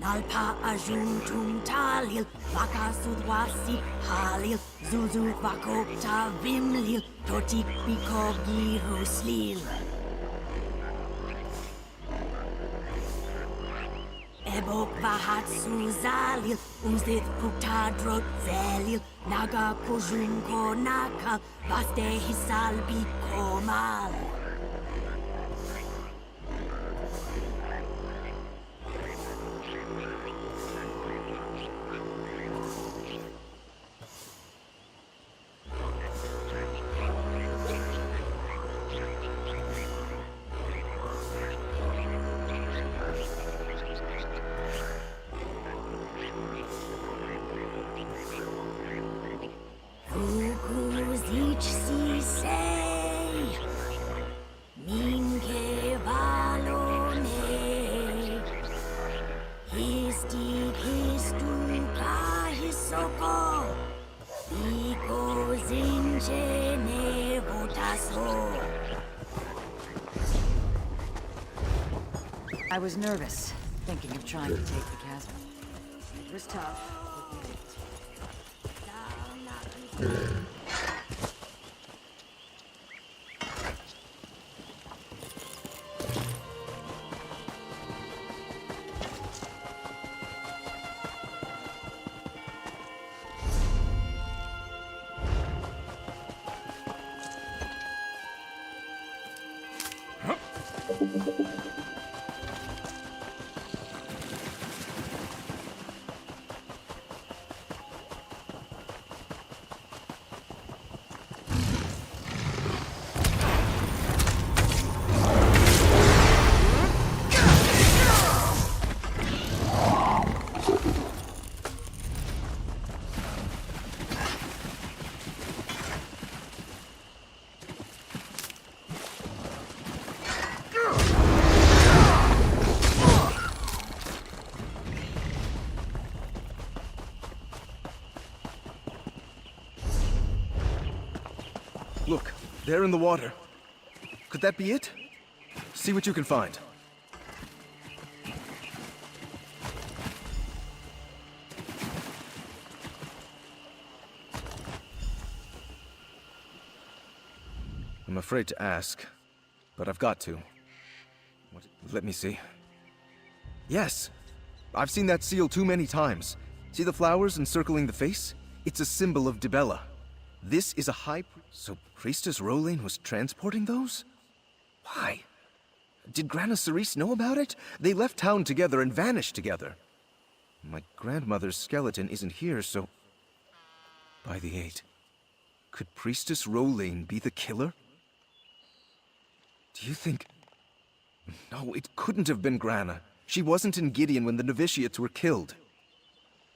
Nalpa Ajun Tum Talil, Vaka Sudwasi Halil, Zuzu Vakopta Vimlil, Totik Bikogi Ruslil. Ebok Vahatsu Zalil, Uzit Pukta Drot Zelil, Naga Kujun Konaka, Vaste Hisal Bikomal. I was nervous, thinking of trying to take the chasm. It was tough. Look, there in the water. Could that be it? See what you can find. I'm afraid to ask, but I've got to. Let me see. Yes! I've seen that seal too many times. See the flowers encircling the face? It's a symbol of Dibella. This is a So Priestess Rolain was transporting those? Why? Did Grana Cerise know about it? They left town together and vanished together. My grandmother's skeleton isn't here, so... By the Eight. Could Priestess Rolain be the killer? Do you think... No, it couldn't have been Grana. She wasn't in Gideon when the novitiates were killed.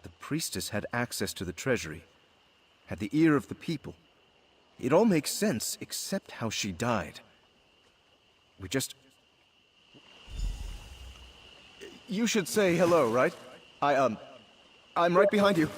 The priestess had access to the treasury, had the ear of the people. It all makes sense, except how she died. We just... You should say hello, right? I'm right behind you.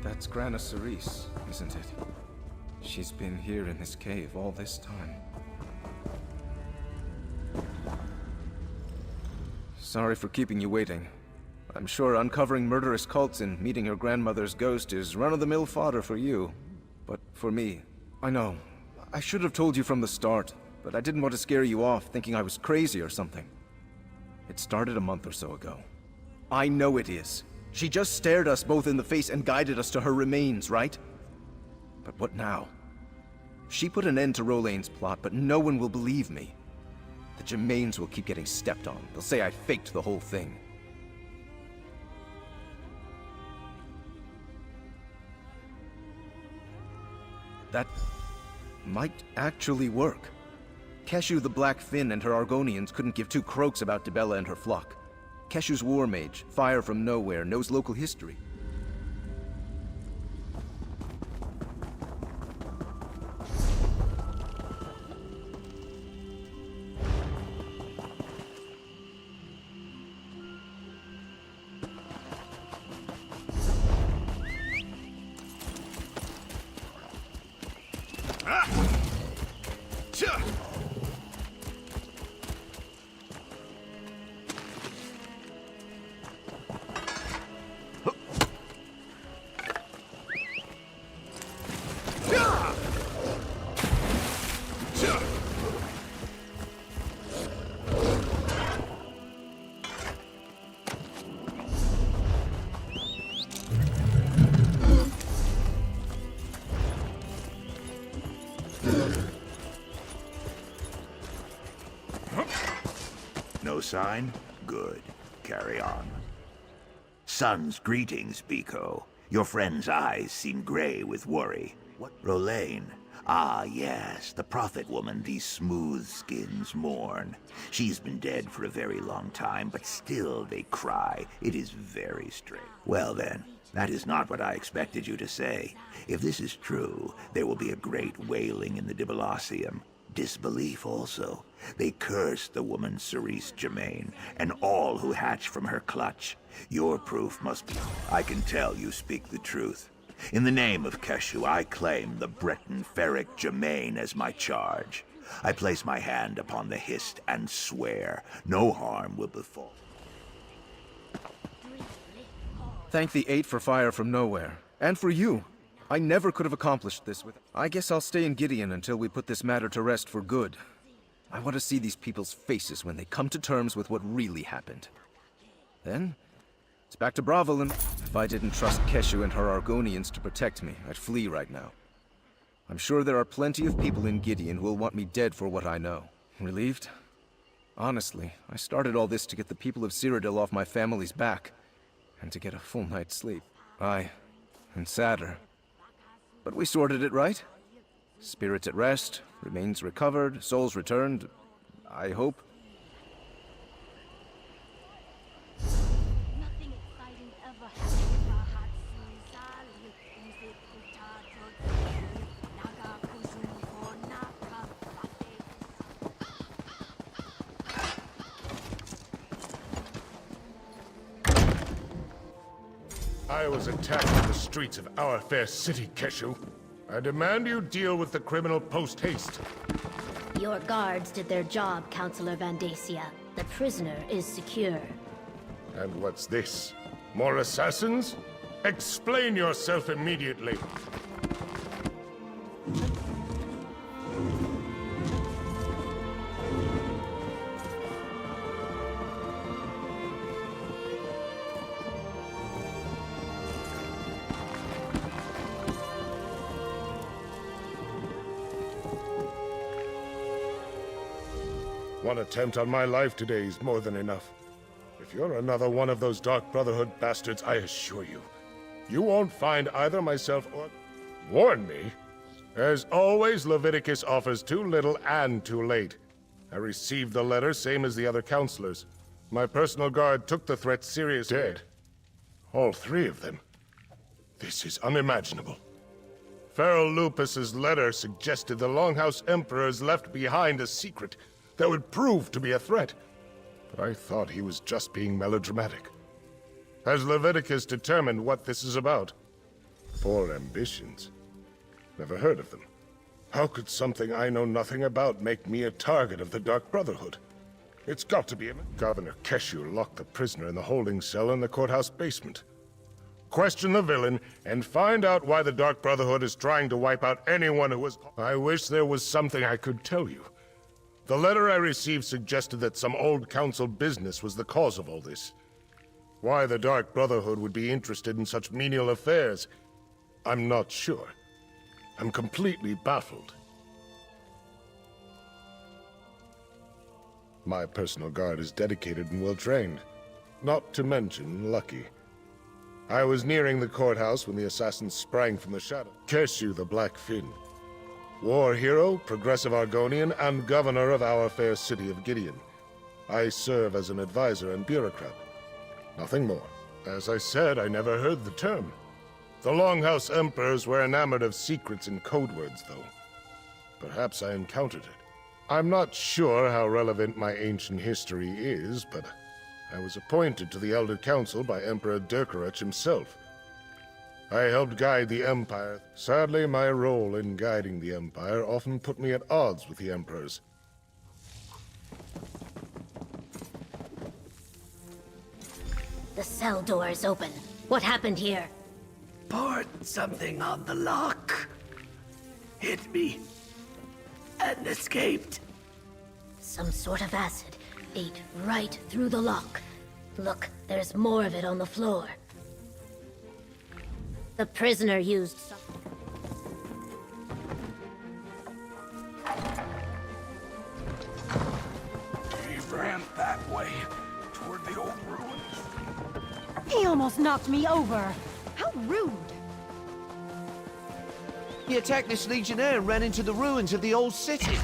That's Grana Cerise, isn't it? She's been here in this cave all this time. Sorry for keeping you waiting. I'm sure uncovering murderous cults and meeting your grandmother's ghost is run-of-the-mill fodder for you. But for me, I know. I should have told you from the start, but I didn't want to scare you off thinking I was crazy or something. It started a month or so ago. I know it is. She just stared us both in the face and guided us to her remains, right? But what now? She put an end to Rollaine's plot, but no one will believe me. The Germains will keep getting stepped on. They'll say I faked the whole thing. That might actually work. Keshu the Black Fin and her Argonians couldn't give two croaks about Dibella and her flock. Keshu's war mage, fire from nowhere, knows local history. No sign? Good. Carry on. Son's greetings, Biko. Your friend's eyes seem gray with worry. What? Rollaine. Ah, yes, the prophet woman these smooth skins mourn. She's been dead for a very long time, but still they cry. It is very strange. Well then, that is not what I expected you to say. If this is true, there will be a great wailing in the Dibalacium. Disbelief also. They curse the woman Cerise Germain, and all who hatch from her clutch. Your proof must be... I can tell you speak the truth. In the name of Keshu, I claim the Breton Ferric Germain as my charge. I place my hand upon the Hist and swear no harm will befall. Thank the Eight for fire from nowhere. And for you. I never could have accomplished this with... I guess I'll stay in Gideon until we put this matter to rest for good. I want to see these people's faces when they come to terms with what really happened. Then, it's back to Bravelin. If I didn't trust Keshu and her Argonians to protect me, I'd flee right now. I'm sure there are plenty of people in Gideon who will want me dead for what I know. Relieved? Honestly, I started all this to get the people of Cyrodiil off my family's back, and to get a full night's sleep. Aye, and sadder. But we sorted it right. Spirits at rest, remains recovered, souls returned, I hope. Nothing exciting ever happened in our hearts. I was attacked in the streets of our fair city, Keshu. I demand you deal with the criminal post-haste. Your guards did their job, Counselor Vandacia. The prisoner is secure. And what's this? More assassins? Explain yourself immediately. One attempt on my life today is more than enough. If you're another one of those Dark Brotherhood bastards, I assure you, you won't find either myself or... Warn me? As always, Leviticus offers too little and too late. I received the letter, same as the other counselors. My personal guard took the threat seriously. Dead. All three of them. This is unimaginable. Feral Lupus's letter suggested the Longhouse Emperors left behind a secret that would prove to be a threat. But I thought he was just being melodramatic. Has Leviticus determined what this is about? 4 ambitions? Never heard of them. How could something I know nothing about make me a target of the Dark Brotherhood? It's got to be Governor Keshu locked the prisoner in the holding cell in the courthouse basement. Question the villain, and find out why the Dark Brotherhood is trying to wipe out anyone who was... I wish there was something I could tell you. The letter I received suggested that some old council business was the cause of all this. Why the Dark Brotherhood would be interested in such menial affairs, I'm not sure. I'm completely baffled. My personal guard is dedicated and well-trained. Not to mention lucky. I was nearing the courthouse when the assassins sprang from the shadow. Keshu the Black Fin. War hero, progressive Argonian, and governor of our fair city of Gideon. I serve as an advisor and bureaucrat. Nothing more. As I said, I never heard the term. The Longhouse Emperors were enamored of secrets and code words, though. Perhaps I encountered it. I'm not sure how relevant my ancient history is, but I was appointed to the Elder Council by Emperor Durkarach himself. I helped guide the Empire. Sadly, my role in guiding the Empire often put me at odds with the Emperors. The cell door is open. What happened here? Poured something on the lock. Hit me. And escaped. Some sort of acid ate right through the lock. Look, there's more of it on the floor. The prisoner used some... He ran that way, toward the old ruins. He almost knocked me over. How rude. He attacked this legionnaire and ran into the ruins of the old city.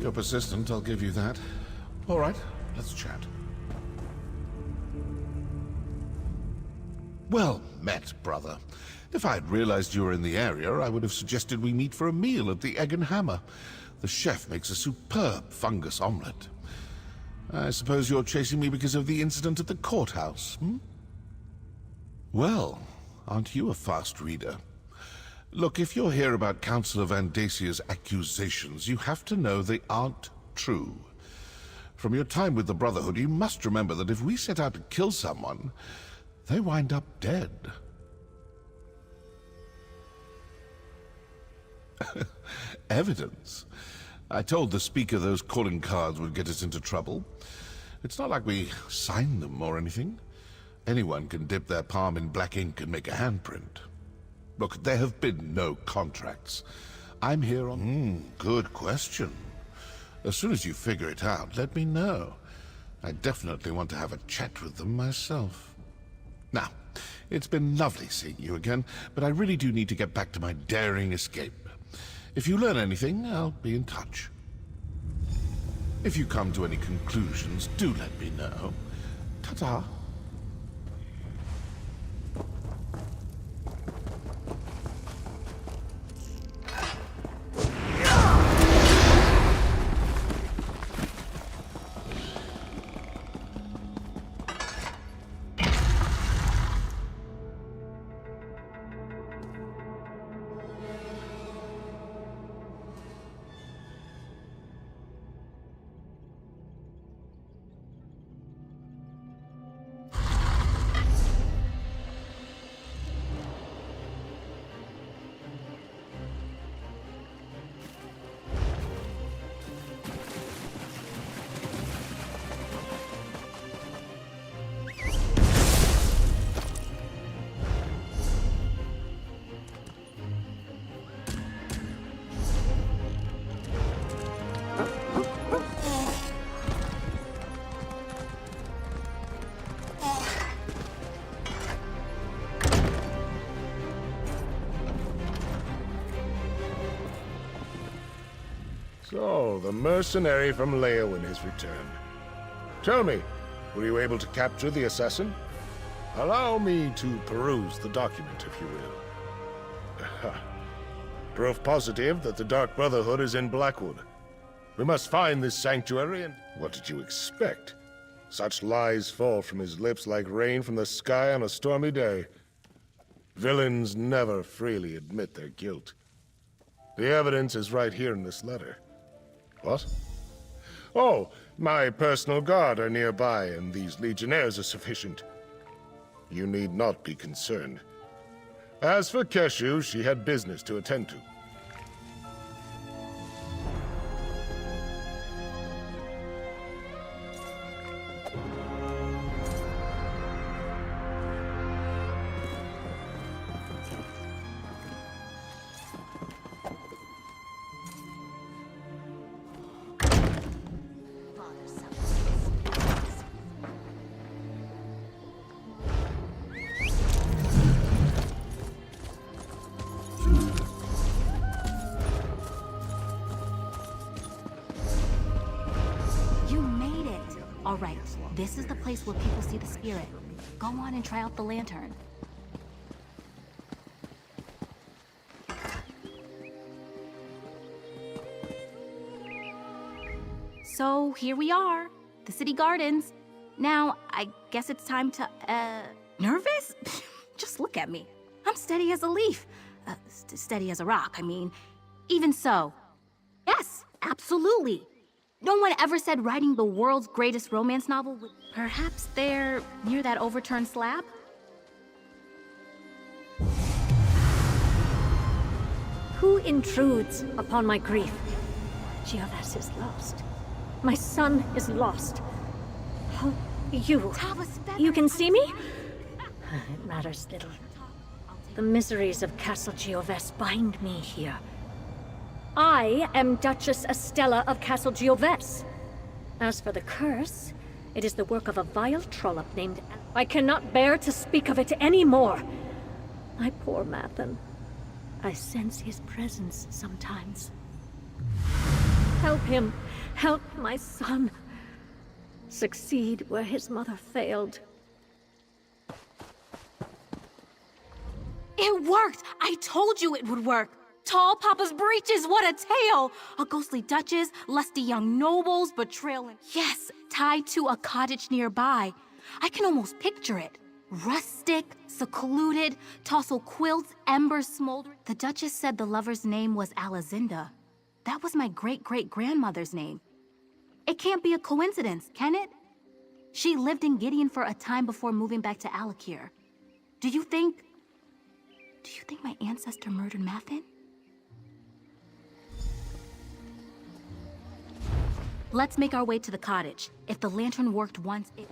You're persistent, I'll give you that. All right, let's chat. Well met, brother. If I'd realized you were in the area, I would have suggested we meet for a meal at the Egg and Hammer. The chef makes a superb fungus omelette. I suppose you're chasing me because of the incident at the courthouse, hmm? Well, aren't you a fast reader? Look, if you're here about Councillor Van Dacia's accusations, you have to know they aren't true. From your time with the Brotherhood, you must remember that if we set out to kill someone, they wind up dead. Evidence? I told the Speaker those calling cards would get us into trouble. It's not like we signed them or anything. Anyone can dip their palm in black ink and make a handprint. Look, there have been no contracts. I'm here on... good question. As soon as you figure it out, let me know. I definitely want to have a chat with them myself. Now, it's been lovely seeing you again, but I really do need to get back to my daring escape. If you learn anything, I'll be in touch. If you come to any conclusions, do let me know. Ta-ta. So, the mercenary from Leyawen has returned. Tell me, were you able to capture the assassin? Allow me to peruse the document, if you will. Proof positive that the Dark Brotherhood is in Blackwood. We must find this sanctuary and... What did you expect? Such lies fall from his lips like rain from the sky on a stormy day. Villains never freely admit their guilt. The evidence is right here in this letter. What? Oh, my personal guard are nearby, and these legionnaires are sufficient. You need not be concerned. As for Keshu, she had business to attend to. All right, this is the place where people see the spirit. Go on and try out the lantern. So here we are, the city gardens. Now, I guess it's time to, nervous? Just look at me. I'm steady as a leaf. Steady as a rock, I mean. Even so. Yes, absolutely. No one ever said writing the world's greatest romance novel would... Perhaps they're near that overturned slab? Who intrudes upon my grief? Gioves is lost. My son is lost. How... You can see me? It matters little. The miseries of Castle Gioves bind me here. I am Duchess Estella of Castle Gioves. As for the curse, it is the work of a vile trollop named... I cannot bear to speak of it anymore. My poor Mathan. I sense his presence sometimes. Help him. Help my son. Succeed where his mother failed. It worked! I told you it would work! Tall Papa's breeches, what a tale! A ghostly duchess, lusty young nobles, betrayal and... Yes, tied to a cottage nearby. I can almost picture it. Rustic, secluded, tossle quilts, embers smoldering. The Duchess said the lover's name was Alazinda. That was my great-great-grandmother's name. It can't be a coincidence, can it? She lived in Gideon for a time before moving back to Alakir. Do you think my ancestor murdered Mathin? Let's make our way to the cottage. If the lantern worked once, it...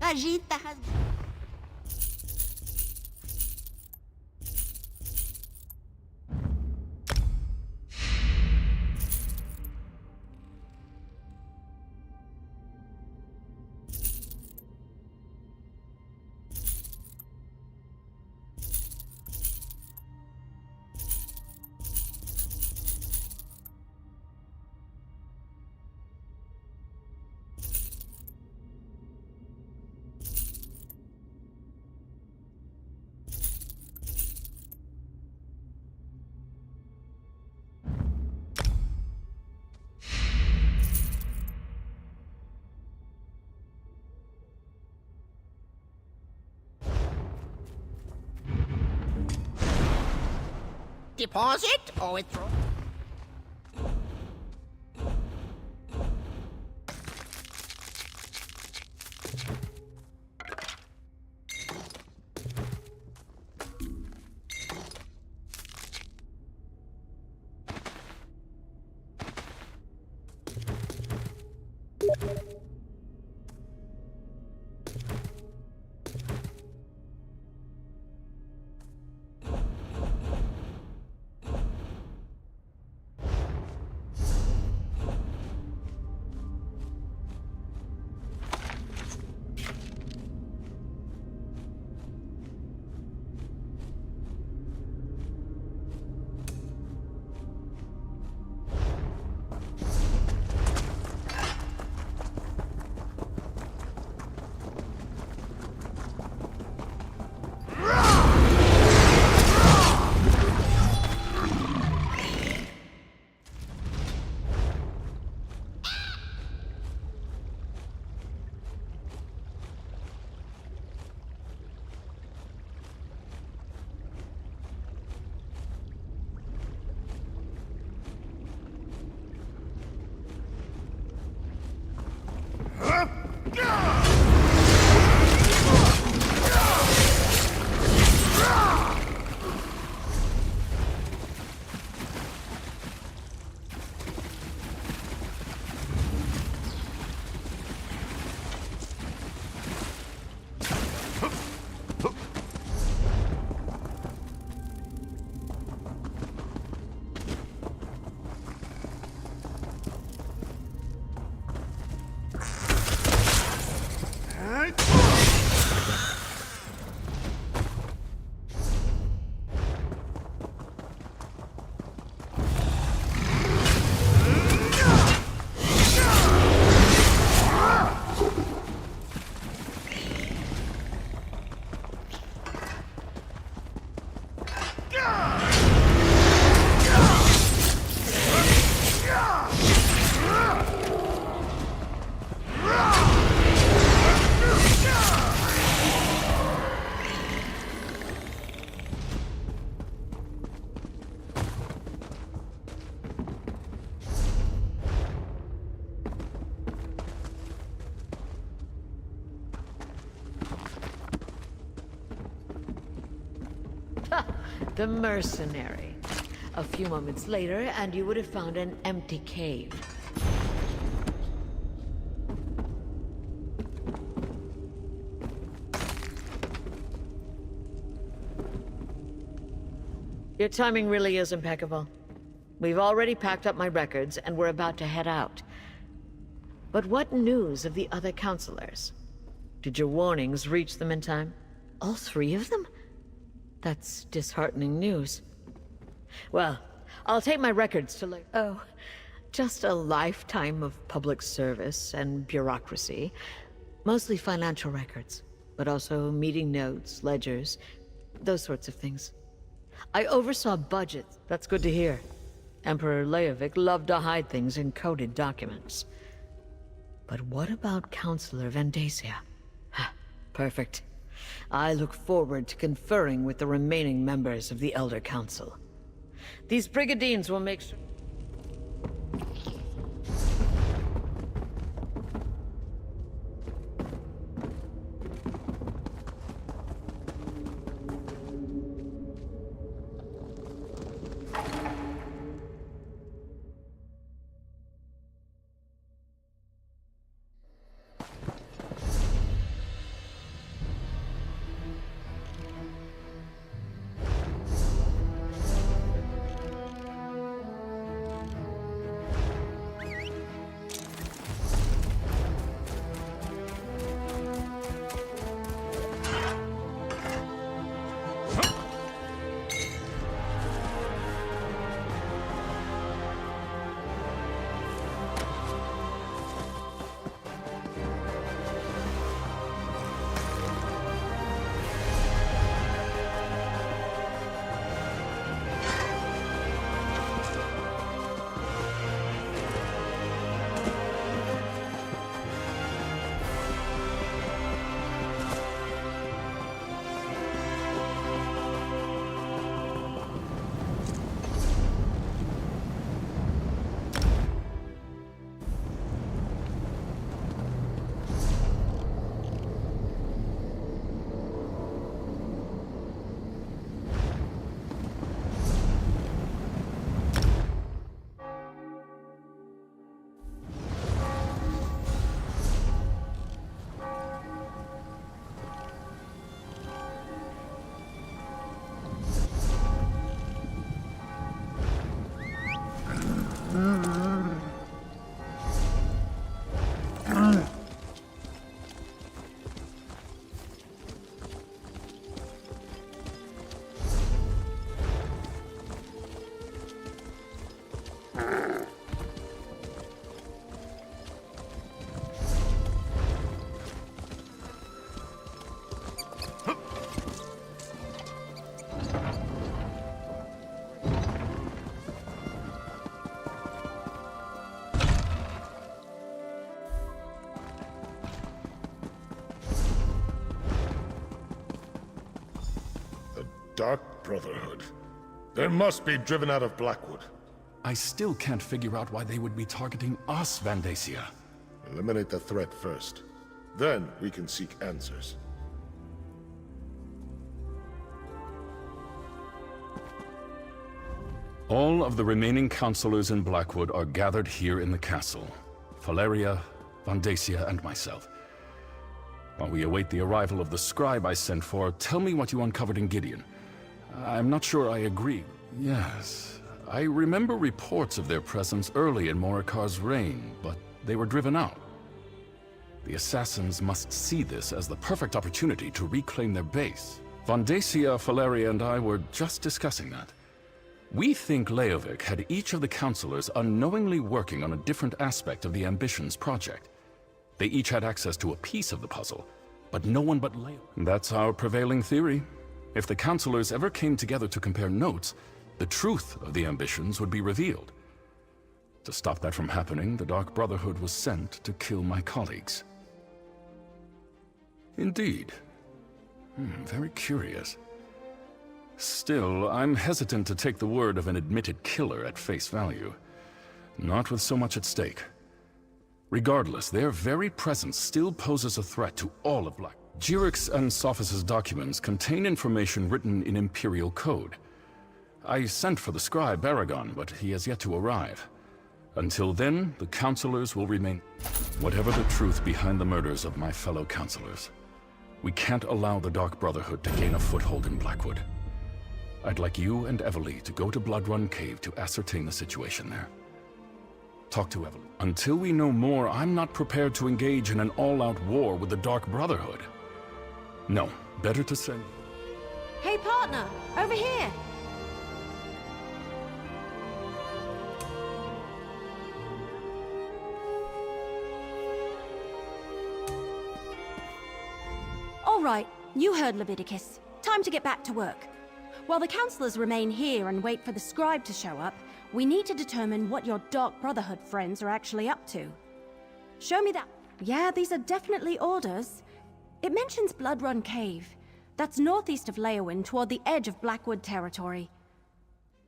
Agita has... Deposit or withdraw? The mercenary. A few moments later, and you would have found an empty cave. Your timing really is impeccable. We've already packed up my records, and we're about to head out. But what news of the other counselors? Did your warnings reach them in time? All 3 of them? That's disheartening news. Well, I'll take my records to Oh, just a lifetime of public service and bureaucracy. Mostly financial records, but also meeting notes, ledgers, those sorts of things. I oversaw budgets. That's good to hear. Emperor Leovic loved to hide things in coded documents. But what about Counselor Vendacia? Perfect. I look forward to conferring with the remaining members of the Elder Council. These brigadines will make sure... Dark Brotherhood. They must be driven out of Blackwood. I still can't figure out why they would be targeting us, Vendacia. Eliminate the threat first. Then we can seek answers. All of the remaining counselors in Blackwood are gathered here in the castle. Valeria, Vendacia, and myself. While we await the arrival of the scribe I sent for, tell me what you uncovered in Gideon. I'm not sure I agree. Yes, I remember reports of their presence early in Morikar's reign, but they were driven out. The assassins must see this as the perfect opportunity to reclaim their base. Vendacia, Valeria, and I were just discussing that. We think Leovic had each of the counselors unknowingly working on a different aspect of the Ambitions project. They each had access to a piece of the puzzle, but no one but Leovic. That's our prevailing theory. If the counselors ever came together to compare notes, the truth of the Ambitions would be revealed. To stop that from happening, the Dark Brotherhood was sent to kill my colleagues. Indeed. Very curious. Still, I'm hesitant to take the word of an admitted killer at face value. Not with so much at stake. Regardless, their very presence still poses a threat to all of Black. Jiric's and Sophis' documents contain information written in Imperial code. I sent for the scribe, Aragon, but he has yet to arrive. Until then, the counselors will remain. Whatever the truth behind the murders of my fellow counselors, we can't allow the Dark Brotherhood to gain a foothold in Blackwood. I'd like you and Evely to go to Bloodrun Cave to ascertain the situation there. Talk to Evely. Until we know more, I'm not prepared to engage in an all-out war with the Dark Brotherhood. No, better to send... Hey, partner, over here. All right, you heard Leviticus. Time to get back to work. While the counselors remain here and wait for the scribe to show up, we need to determine what your Dark Brotherhood friends are actually up to. Show me that. Yeah, these are definitely orders. It mentions Bloodrun Cave. That's northeast of Leowin, toward the edge of Blackwood territory.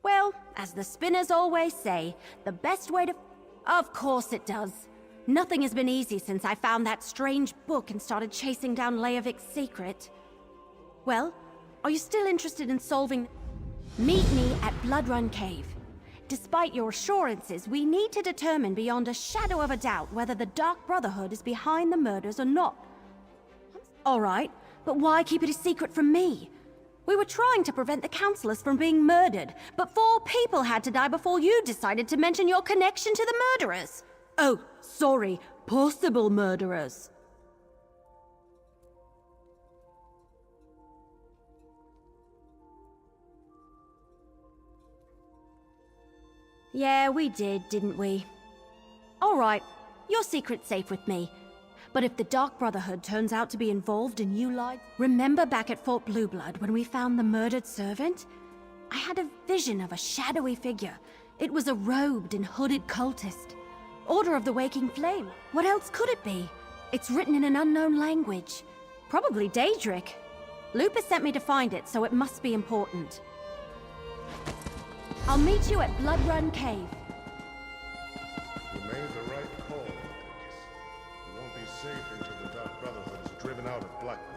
Well, as the spinners always say, the best way to... Of course it does. Nothing has been easy since I found that strange book and started chasing down Leovik's secret. Well, are you still interested in solving... Meet me at Bloodrun Cave. Despite your assurances, we need to determine beyond a shadow of a doubt whether the Dark Brotherhood is behind the murders or not. All right, but why keep it a secret from me? We were trying to prevent the counselors from being murdered, but 4 people had to die before you decided to mention your connection to the murderers. Oh, sorry, possible murderers. Yeah, we did, didn't we? All right, your secret's safe with me. But if the Dark Brotherhood turns out to be involved in you lies... Remember back at Fort Blueblood when we found the murdered servant? I had a vision of a shadowy figure. It was a robed and hooded cultist. Order of the Waking Flame. What else could it be? It's written in an unknown language. Probably Daedric. Lupus sent me to find it, so it must be important. I'll meet you at Bloodrun Cave. You made the right call, Leviticus. You won't be safe until the Dark Brotherhood is driven out of Blackwood.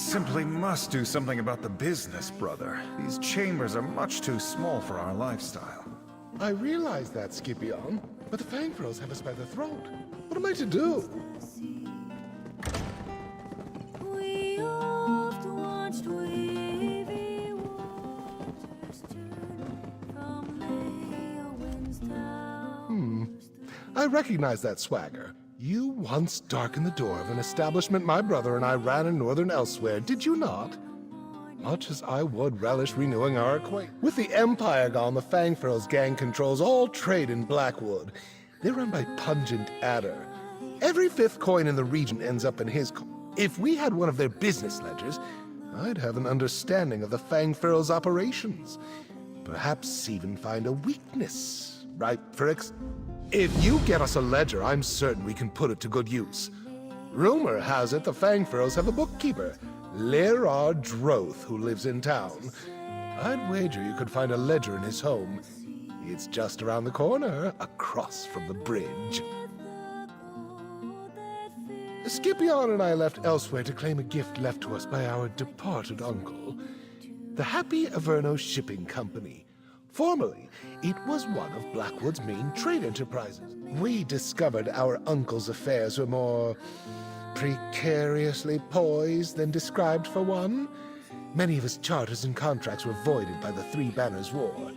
simply must do something about the business, brother. These chambers are much too small for our lifestyle. I realize that, Scipion, but the Fangfrows have us by the throat. What am I to do? I recognize that swagger. You once darkened the door of an establishment my brother and I ran in northern Elsewhere, did you not? Much as I would relish renewing our acquaintance. With the Empire gone, the Fangfrows gang controls all trade in Blackwood. They're run by Pungent Adder. Every fifth coin in the region ends up in his If we had one of their business ledgers, I'd have an understanding of the Fangfrows' operations. Perhaps even find a weakness, ripe for If you get us a ledger, I'm certain we can put it to good use. Rumor has it the Fangfrows have a bookkeeper, Lerard Droth, who lives in town. I'd wager you could find a ledger in his home. It's just around the corner, across from the bridge. Scipion and I left Elsewhere to claim a gift left to us by our departed uncle, the Happy Averno Shipping Company. Formerly, it was one of Blackwood's main trade enterprises. We discovered our uncle's affairs were more precariously poised than described for one. Many of his charters and contracts were voided by the Three Banners War.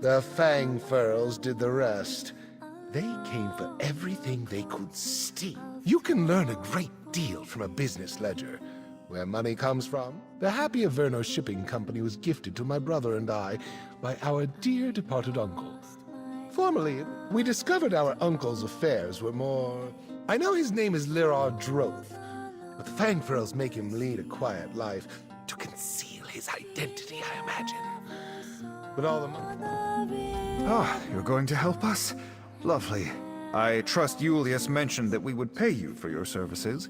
The Fangfurls did the rest. They came for everything they could steal. You can learn a great deal from a business ledger. Where money comes from? The Happy Averno Shipping Company was gifted to my brother and I by our dear departed uncle. Formerly, we discovered our uncle's affairs were more... I know his name is Lerard Droth, but the Fangfurls make him lead a quiet life to conceal his identity, I imagine. But all the money... Ah, you're going to help us? Lovely. I trust Julius mentioned that we would pay you for your services.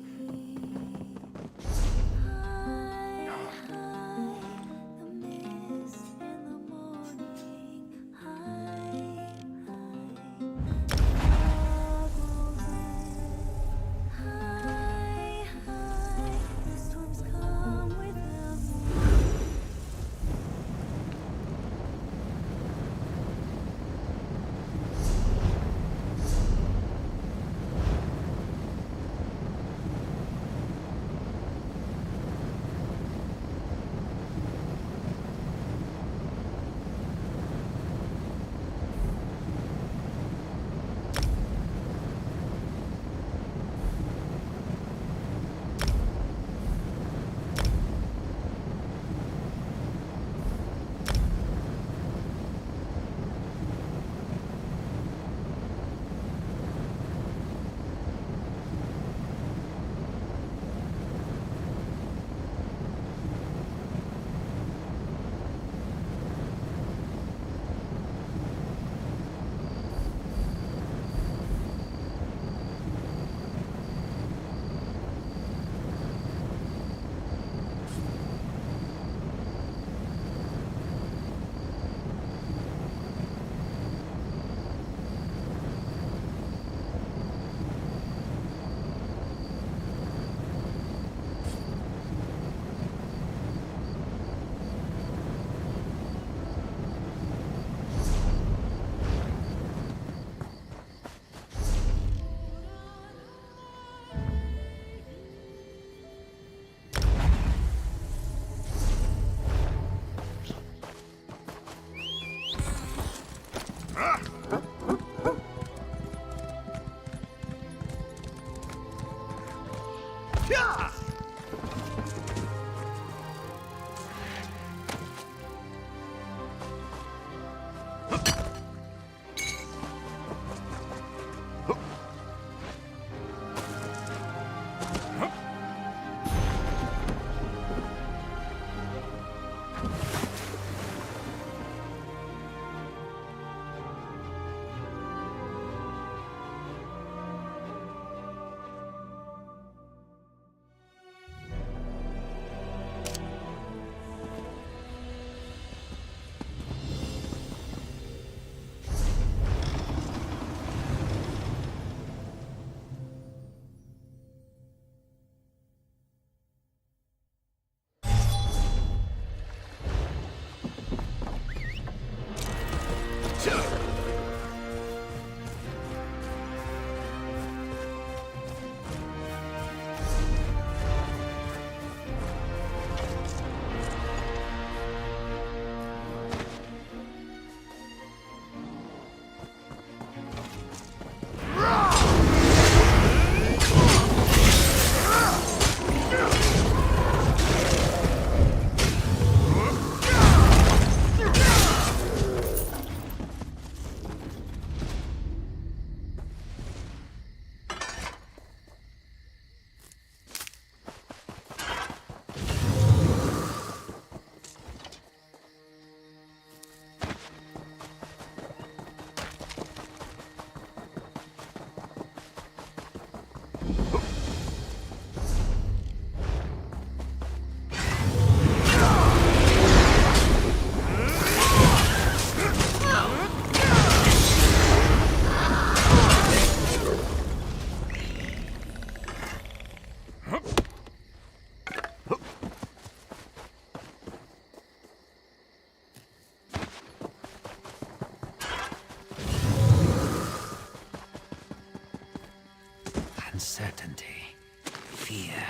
uncertainty, fear,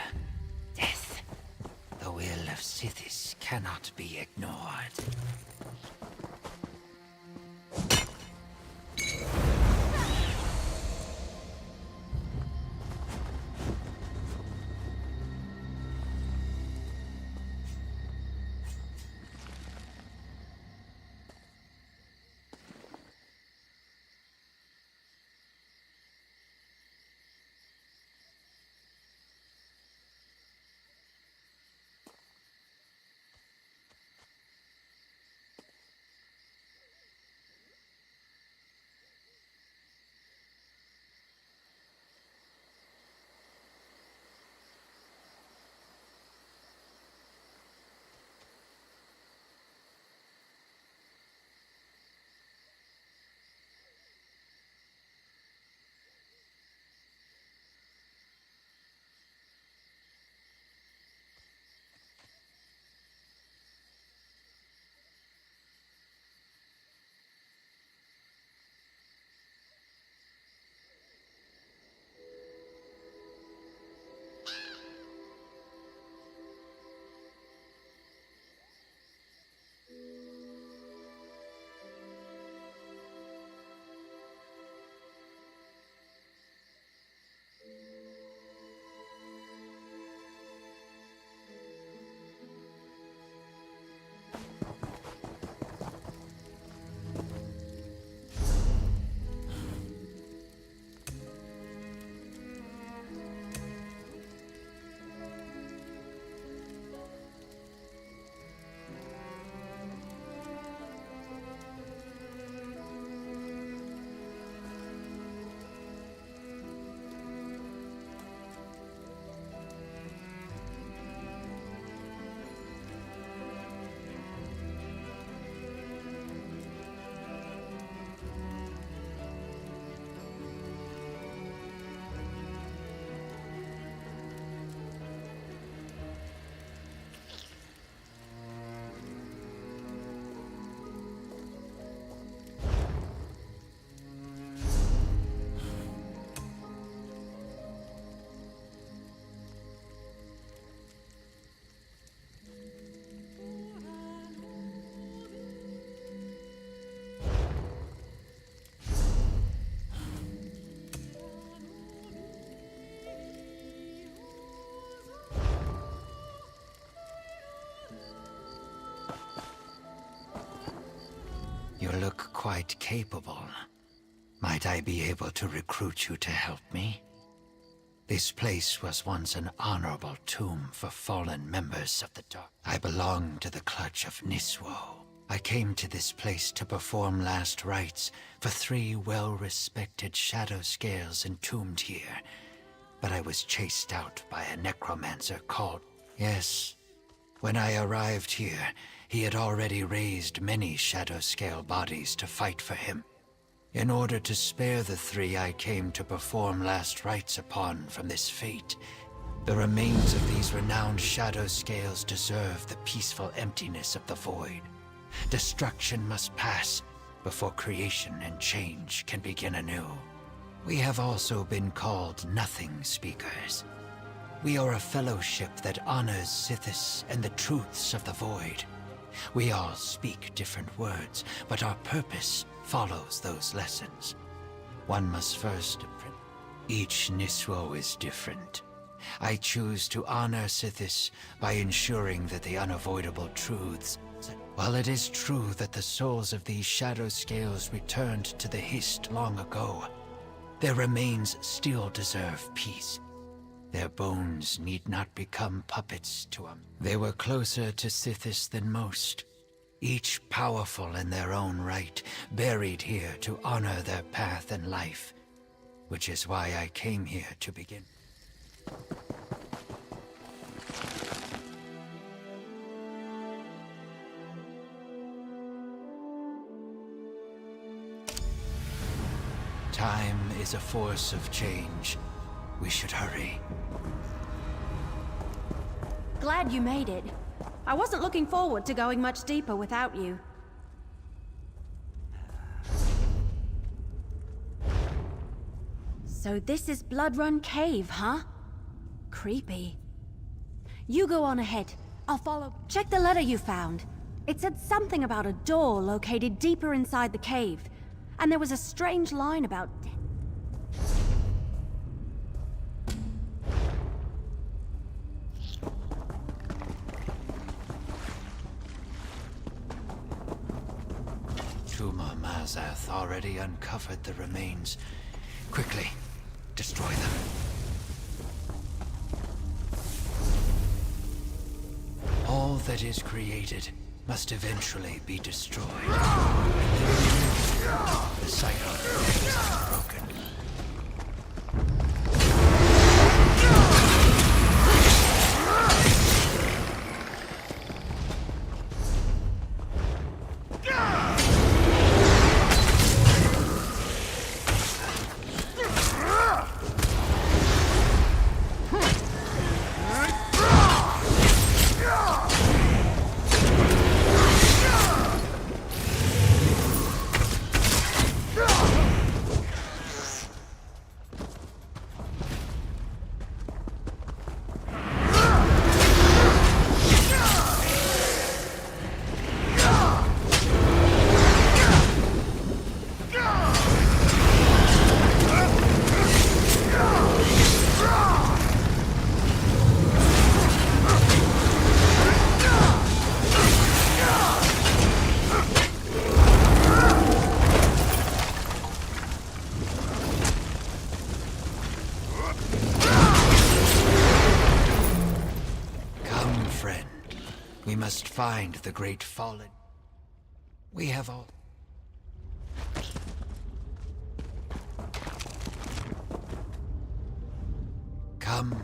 death. The will of Sithis cannot be ignored. You look quite capable. Might I be able to recruit you to help me? This place was once an honorable tomb for fallen members of the Dark. I belong to the clutch of Niswo. I came to this place to perform last rites for 3 well-respected shadow scales entombed here. But I was chased out by a necromancer called... Yes. When I arrived here, he had already raised many shadow scale bodies to fight for him. In order to spare the 3 I came to perform last rites upon from this fate, the remains of these renowned shadow scales deserve the peaceful emptiness of the void. Destruction must pass before creation and change can begin anew. We have also been called Nothing Speakers. We are a fellowship that honors Sithis and the truths of the void. We all speak different words, but our purpose follows those lessons. One must first... Each Niswo is different. I choose to honor Sithis by ensuring that the unavoidable truths... While it is true that the souls of these shadow scales returned to the Hist long ago, their remains still deserve peace. Their bones need not become puppets to them. They were closer to Sithis than most, each powerful in their own right, buried here to honor their path and life, which is why I came here to begin. Time is a force of change. We should hurry. Glad you made it. I wasn't looking forward to going much deeper without you. So this is Blood Run Cave, huh? Creepy. You go on ahead. I'll follow. Check the letter you found. It said something about a door located deeper inside the cave. And there was a strange line about... Tuma Mazath already uncovered the remains. Quickly, destroy them. All that is created must eventually be destroyed. The cycle is unbroken. Find the great fallen. We have all... Come.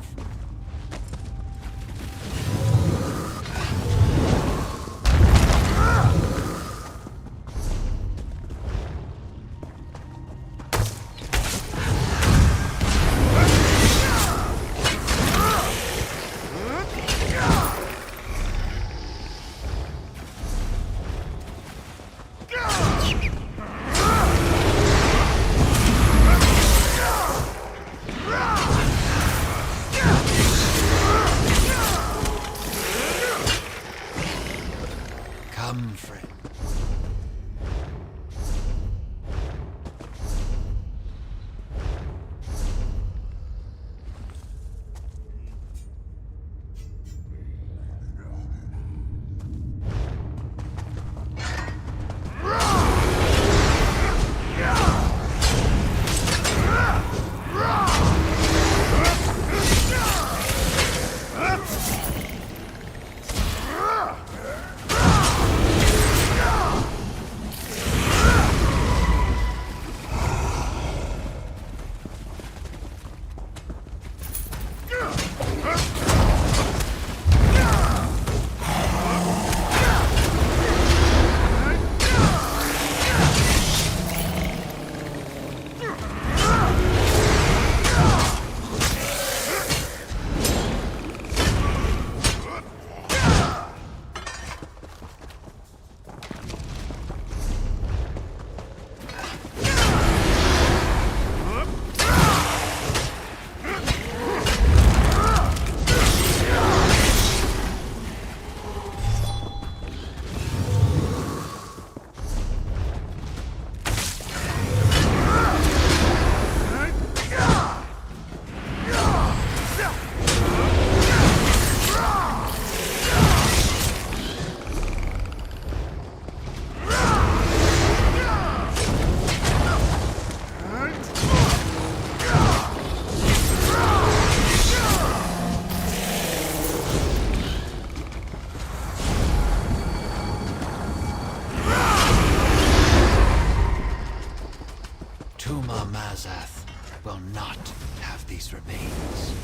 Will not have these remains.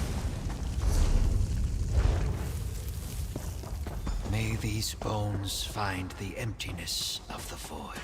May these bones find the emptiness of the void.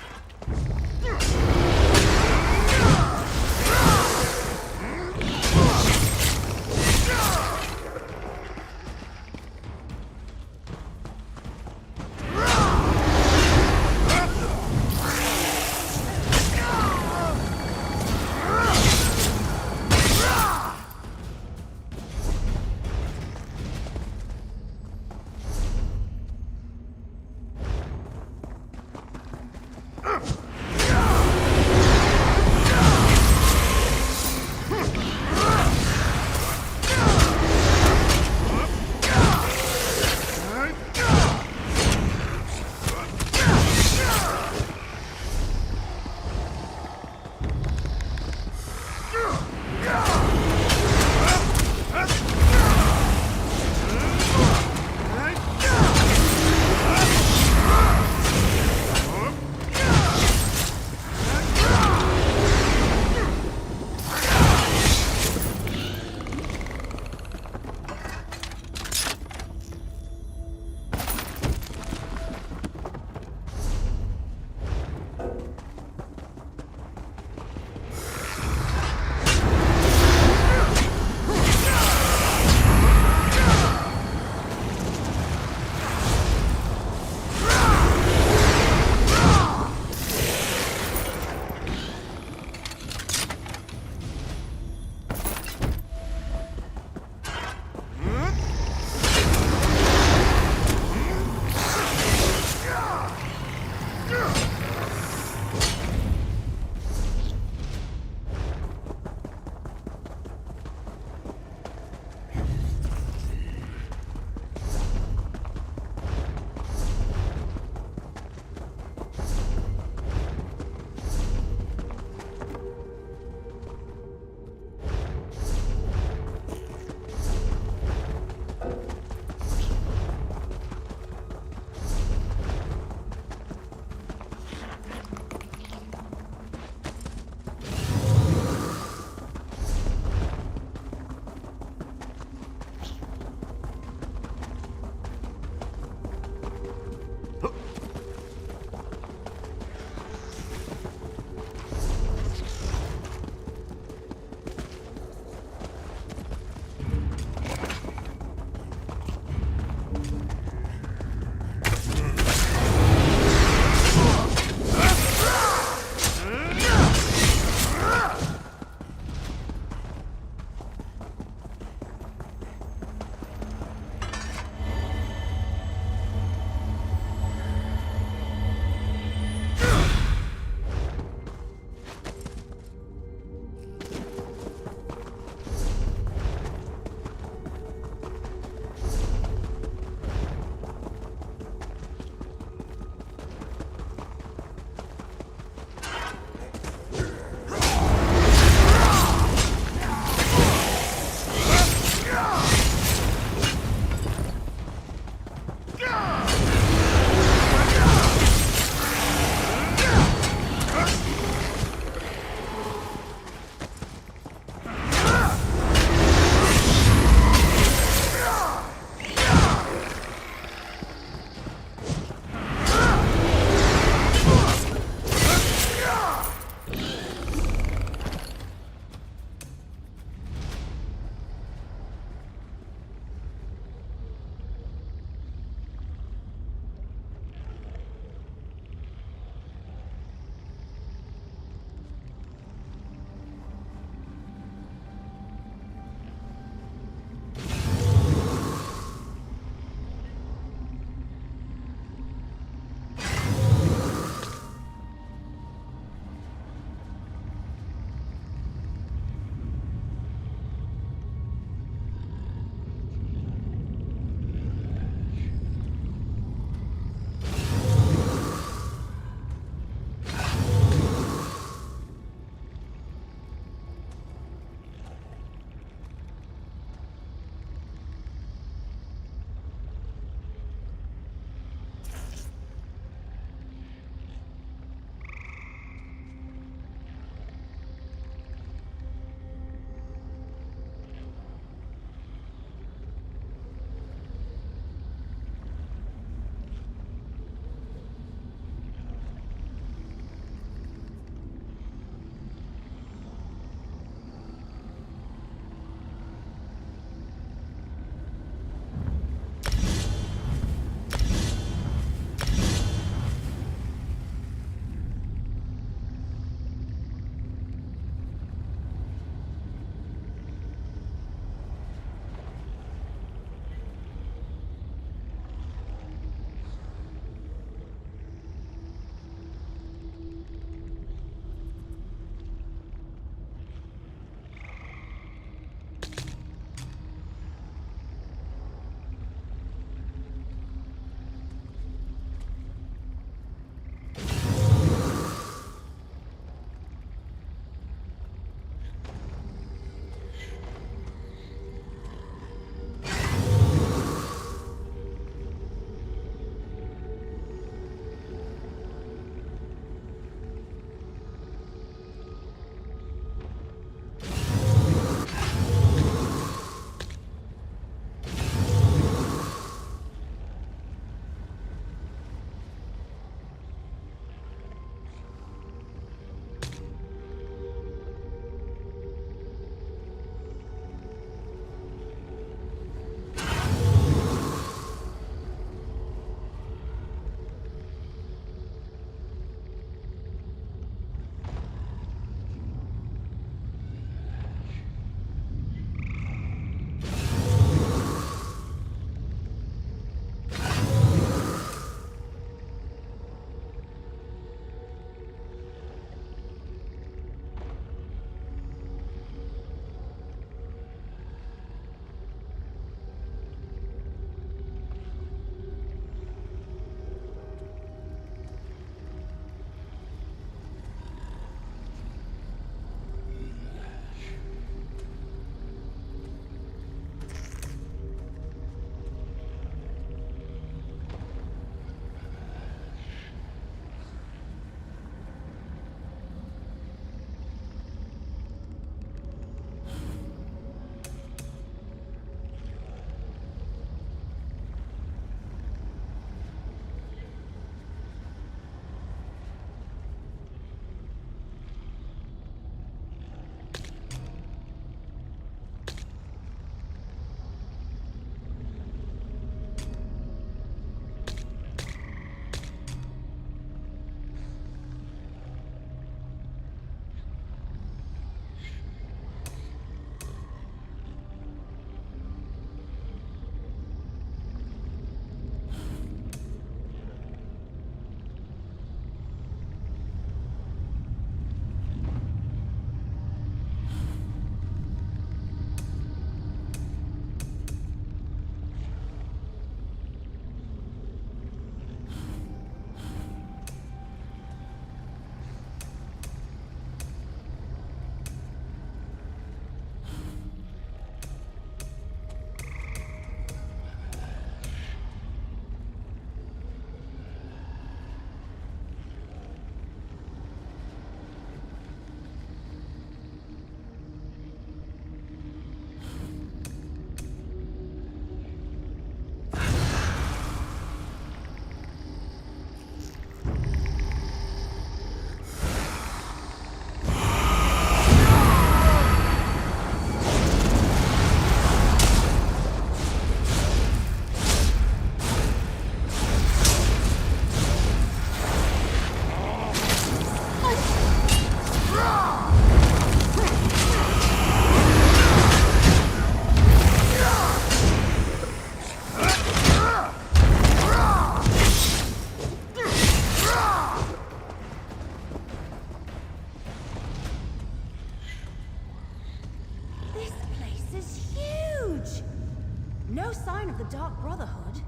sign of the Dark Brotherhood.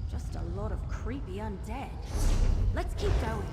Just a lot of creepy undead. Let's keep going.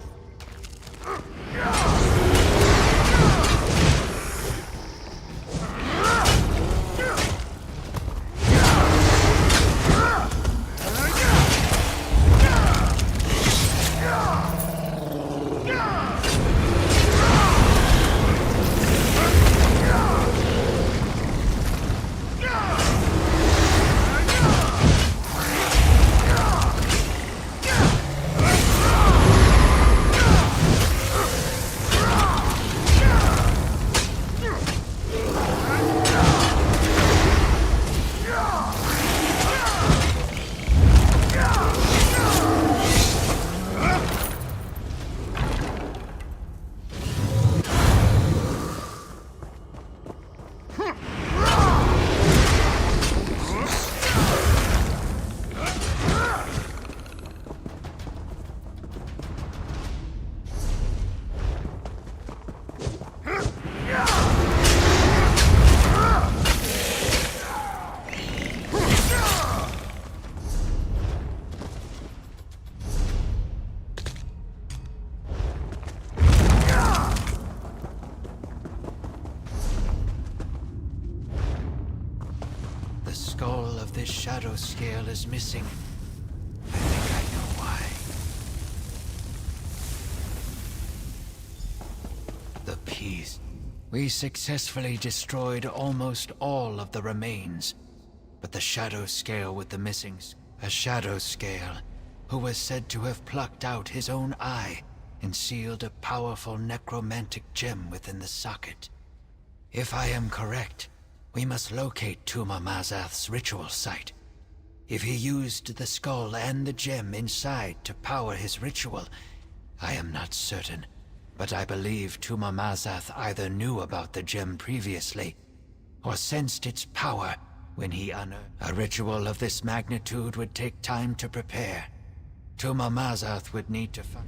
The skull of this shadow scale is missing. I think I know why. The piece. We successfully destroyed almost all of the remains, but the shadow scale with the missings. A shadow scale who was said to have plucked out his own eye and sealed a powerful necromantic gem within the socket. If I am correct, we must locate Tuma Mazath's ritual site. If he used the skull and the gem inside to power his ritual, I am not certain, but I believe Tuma Mazath either knew about the gem previously, or sensed its power when he unearthed. A ritual of this magnitude would take time to prepare. Tuma Mazath would need to find...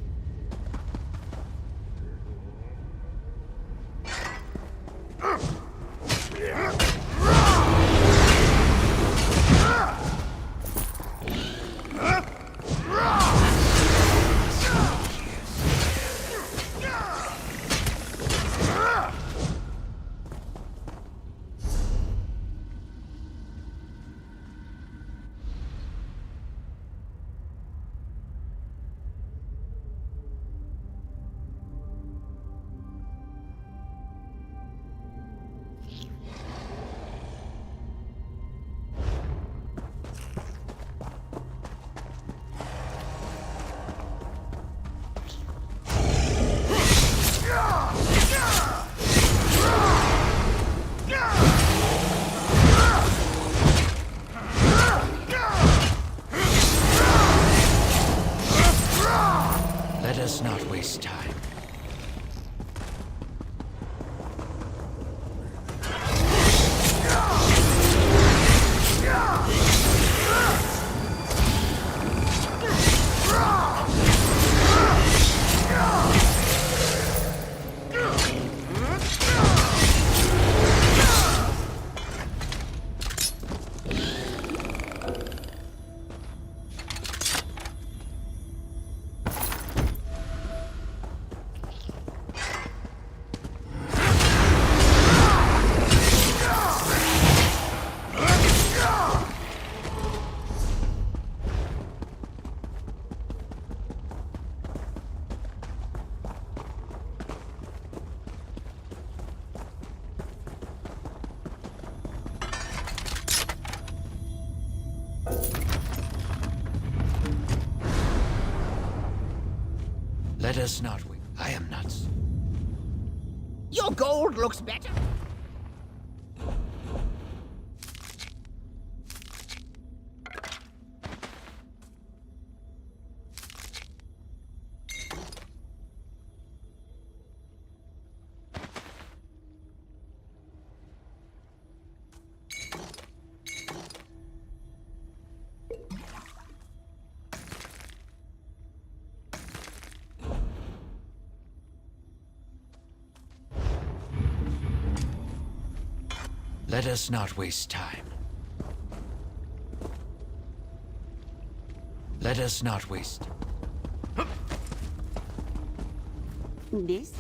Let us not waste time. Let us not wait. I am not... Your gold looks better. Let us not waste time. Let us not waste. This?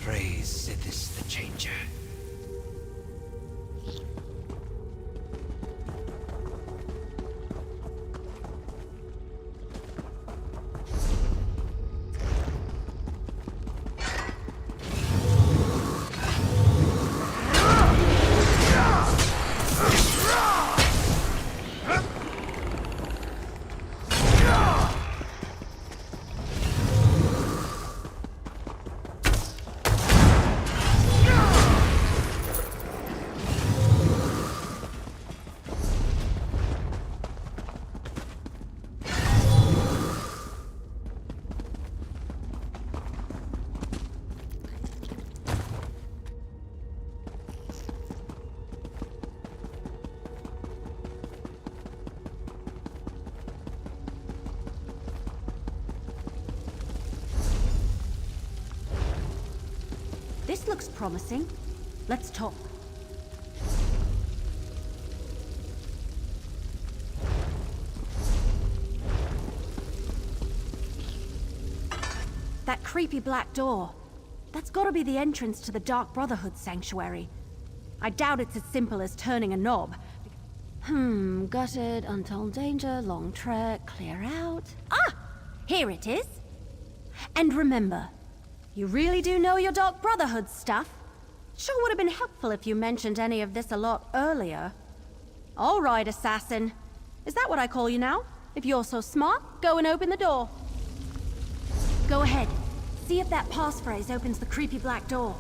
Praise Sithis the Changer. This looks promising. Let's talk. That creepy black door. That's gotta be the entrance to the Dark Brotherhood sanctuary. I doubt it's as simple as turning a knob. Gutted, untold danger, long trek, clear out. Ah! Here it is. And remember, you really do know your Dark Brotherhood stuff. Sure would have been helpful if you mentioned any of this a lot earlier. All right, assassin. Is that what I call you now? If you're so smart, go and open the door. Go ahead. See if that passphrase opens the creepy black door.